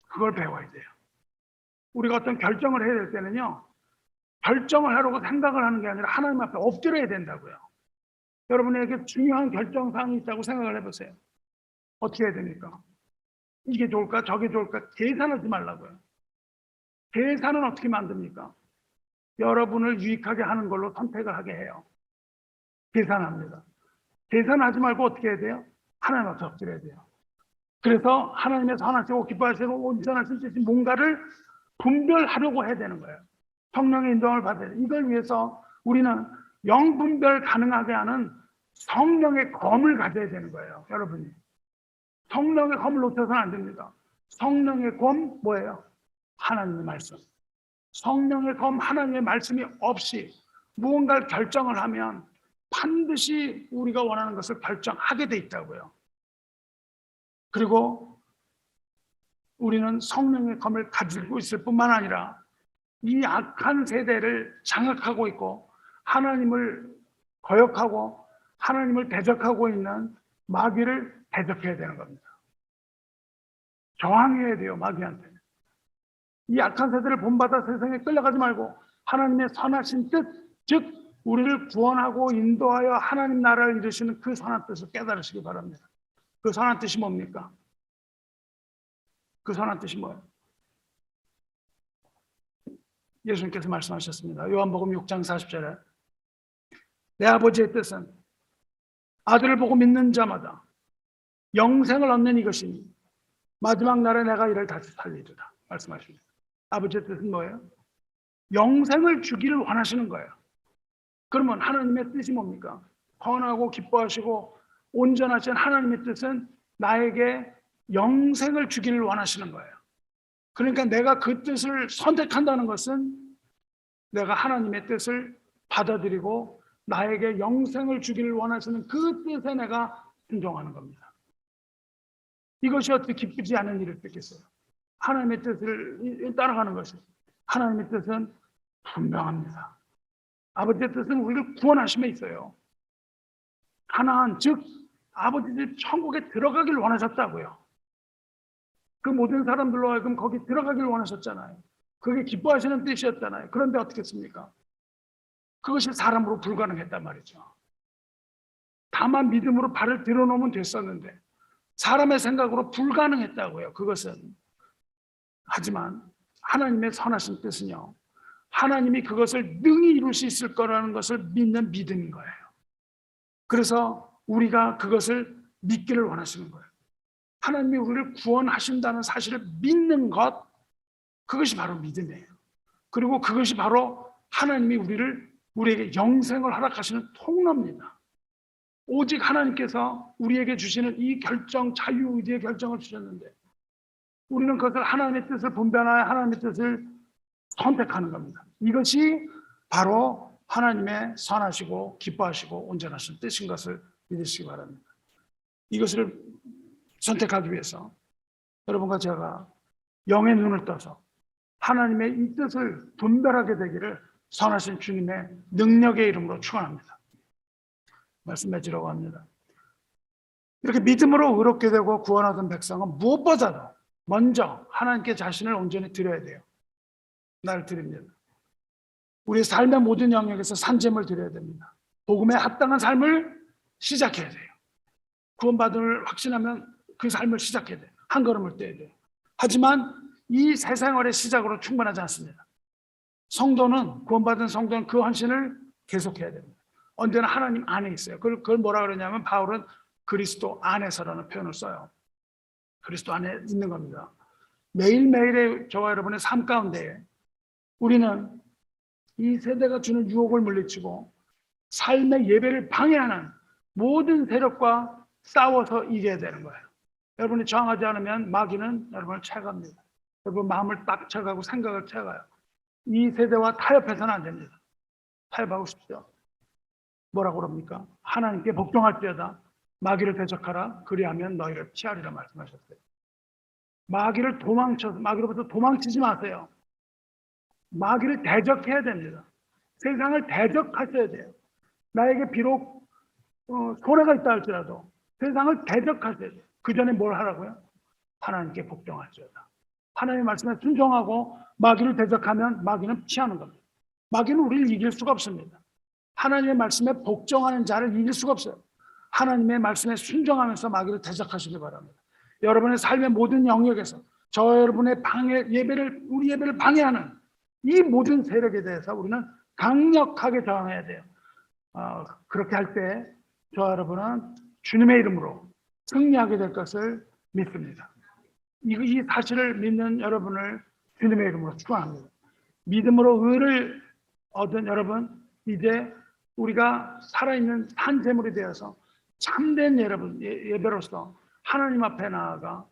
그걸 배워야 돼요. 우리가 어떤 결정을 해야 될 때는요, 결정을 하려고 생각을 하는 게 아니라 하나님 앞에 엎드려야 된다고요. 여러분에게 중요한 결정사항이 있다고 생각을 해보세요. 어떻게 해야 됩니까? 이게 좋을까 저게 좋을까 계산하지 말라고요. 계산은 어떻게 만듭니까? 여러분을 유익하게 하는 걸로 선택을 하게 해요. 계산합니다. 계산하지 말고 어떻게 해야 돼요? 하나님 앞에 엎드려야 돼요. 그래서 하나님의 선하시고 기뻐하시고 온전하신 뭔가를 분별하려고 해야 되는 거예요. 성령의 인도함을 받아야 돼요. 이걸 위해서 우리는 영분별 가능하게 하는 성령의 검을 가져야 되는 거예요. 여러분이 성령의 검을 놓쳐서는 안 됩니다. 성령의 검 뭐예요? 하나님의 말씀. 성령의 검 하나님의 말씀이 없이 무언가를 결정을 하면 반드시 우리가 원하는 것을 결정하게 돼 있다고요. 그리고 우리는 성령의 검을 가지고 있을 뿐만 아니라 이 악한 세대를 장악하고 있고 하나님을 거역하고 하나님을 대적하고 있는 마귀를 대적해야 되는 겁니다. 저항해야 돼요, 마귀한테. 이 악한 세대를 본받아 세상에 끌려가지 말고 하나님의 선하신 뜻, 즉 우리를 구원하고 인도하여 하나님 나라를 이루시는 그 선한 뜻을 깨달으시기 바랍니다. 그 선한 뜻이 뭡니까? 그 선한 뜻이 뭐예요? 예수님께서 말씀하셨습니다. 요한복음 6장 40절에 내 아버지의 뜻은 아들을 보고 믿는 자마다 영생을 얻는 이것이니 마지막 날에 내가 이를 다시 살리리라 말씀하십니다. 아버지의 뜻은 뭐예요? 영생을 주기를 원하시는 거예요. 그러면 하나님의 뜻이 뭡니까? 선하고 기뻐하시고 온전하신 하나님의 뜻은 나에게 영생을 주기를 원하시는 거예요. 그러니까 내가 그 뜻을 선택한다는 것은 내가 하나님의 뜻을 받아들이고 나에게 영생을 주기를 원하시는 그 뜻에 내가 순종하는 겁니다. 이것이 어떻게 기쁘지 않은 일을 겠어요? 하나님의 뜻을 따라가는 것이, 하나님의 뜻은 분명합니다. 아버지의 뜻은 우리를 구원하심에 있어요. 하나님, 즉 아버지 집 천국에 들어가길 원하셨다고요. 그 모든 사람들로 하여금 거기 들어가길 원하셨잖아요. 그게 기뻐하시는 뜻이었잖아요. 그런데 어떻게 했습니까? 그것이 사람으로 불가능했단 말이죠. 다만 믿음으로 발을 들어놓으면 됐었는데 사람의 생각으로 불가능했다고요. 그것은. 하지만 하나님의 선하신 뜻은요, 하나님이 그것을 능히 이룰 수 있을 거라는 것을 믿는 믿음인 거예요. 그래서 우리가 그것을 믿기를 원하시는 거예요. 하나님이 우리를 구원하신다는 사실을 믿는 것, 그것이 바로 믿음이에요. 그리고 그것이 바로 하나님이 우리에게 영생을 허락하시는 통로입니다. 오직 하나님께서 우리에게 주시는 이 결정, 자유의지의 결정을 주셨는데 우리는 그것을 하나님의 뜻을 분별하여 하나님의 뜻을 선택하는 겁니다. 이것이 바로 하나님의 선하시고 기뻐하시고 온전하신 뜻인 것을 믿으시기 바랍니다. 이것을 선택하기 위해서 여러분과 제가 영의 눈을 떠서 하나님의 이 뜻을 분별하게 되기를 선하신 주님의 능력의 이름으로 축원합니다. 말씀 맺으려고 합니다. 이렇게 믿음으로 의롭게 되고 구원하던 백성은 무엇보다도 먼저 하나님께 자신을 온전히 드려야 돼요. 날 드립니다. 우리 삶의 모든 영역에서 산재물 드려야 됩니다. 복음에 합당한 삶을 시작해야 돼요. 구원받음을 확신하면 그 삶을 시작해야 돼요. 한 걸음을 떼야 돼요. 하지만 이 새 생활의 시작으로 충분하지 않습니다. 구원받은 성도는 그 헌신을 계속해야 됩니다. 언제나 하나님 안에 있어요. 그걸 뭐라 그러냐면 바울은 그리스도 안에서라는 표현을 써요. 그리스도 안에 있는 겁니다. 매일매일의 저와 여러분의 삶 가운데 우리는 이 세대가 주는 유혹을 물리치고 삶의 예배를 방해하는 모든 세력과 싸워서 이겨야 되는 거예요. 여러분이 저항하지 않으면 마귀는 여러분을 채갑니다. 여러분 마음을 딱 채가고 생각을 채가요. 이 세대와 타협해서는 안 됩니다. 타협하고 싶죠. 뭐라고 그럽니까? 하나님께 복종할지어다 마귀를 대적하라 그리하면 너희를 피하리라 말씀하셨어요. 마귀로부터 도망치지 마세요. 마귀를 대적해야 됩니다. 세상을 대적하셔야 돼요. 나에게 비록 손해가 있다 할지라도 세상을 대적하셔야 돼요. 그 전에 뭘 하라고요? 하나님께 복종할지어다. 하나님의 말씀에 순종하고 마귀를 대적하면 마귀는 피하는 겁니다. 마귀는 우리를 이길 수가 없습니다. 하나님의 말씀에 복종하는 자를 이길 수가 없어요. 하나님의 말씀에 순종하면서 마귀를 대적하시기 바랍니다. 여러분의 삶의 모든 영역에서 여러분의 우리 예배를 방해하는 이 모든 세력에 대해서 우리는 강력하게 저항해야 돼요. 그렇게 할 때 저와 여러분은 주님의 이름으로 승리하게 될 것을 믿습니다. 이 사실을 믿는 여러분을 주님의 이름으로 축원합니다. 믿음으로 의를 얻은 여러분, 이제 우리가 살아있는 산재물이 되어서 참된 예배로서 하나님 앞에 나아가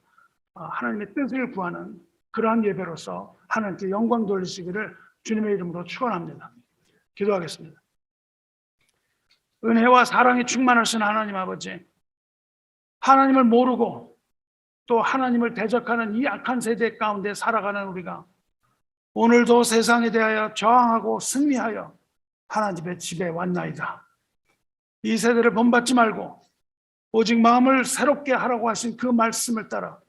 하나님의 뜻을 구하는 그러한 예배로서 하나님께 영광 돌리시기를 주님의 이름으로 축원합니다. 기도하겠습니다. 은혜와 사랑이 충만하신 하나님 아버지, 하나님을 모르고 또 하나님을 대적하는 이 악한 세대 가운데 살아가는 우리가 오늘도 세상에 대하여 저항하고 승리하여 하나님의 집에 왔나이다. 이 세대를 본받지 말고 오직 마음을 새롭게 하라고 하신 그 말씀을 따라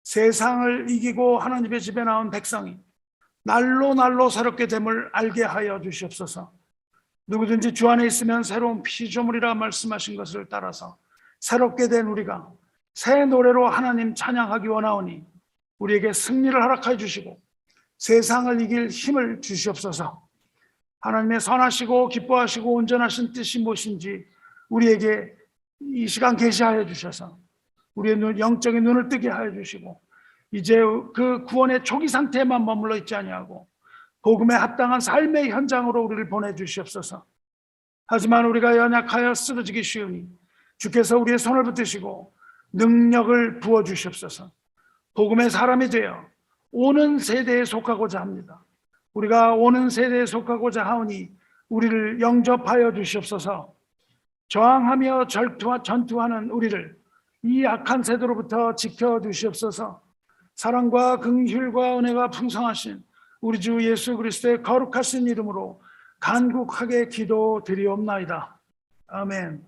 세상을 이기고 하나님의 집에 나온 백성이 날로 새롭게 됨을 알게 하여 주시옵소서. 누구든지 주 안에 있으면 새로운 피조물이라 말씀하신 것을 따라서 새롭게 된 우리가 새 노래로 하나님 찬양하기 원하오니 우리에게 승리를 허락하여 주시고 세상을 이길 힘을 주시옵소서. 하나님의 선하시고 기뻐하시고 온전하신 뜻이 무엇인지 우리에게 이 시간 계시하여 주셔서 우리의 영적인 눈을 뜨게 하여 주시고 이제 그 구원의 초기 상태에만 머물러 있지 아니하고 복음에 합당한 삶의 현장으로 우리를 보내주시옵소서. 하지만 우리가 연약하여 쓰러지기 쉬우니 주께서 우리의 손을 붙드시고 능력을 부어주시옵소서. 복음의 사람이 되어 오는 세대에 속하고자 합니다. 우리가 오는 세대에 속하고자 하오니 우리를 영접하여 주시옵소서. 저항하며 전투하는 우리를 이 악한 세대로부터 지켜주시옵소서. 사랑과 긍휼과 은혜가 풍성하신 우리 주 예수 그리스도의 거룩하신 이름으로 간곡하게 기도드리옵나이다. 아멘.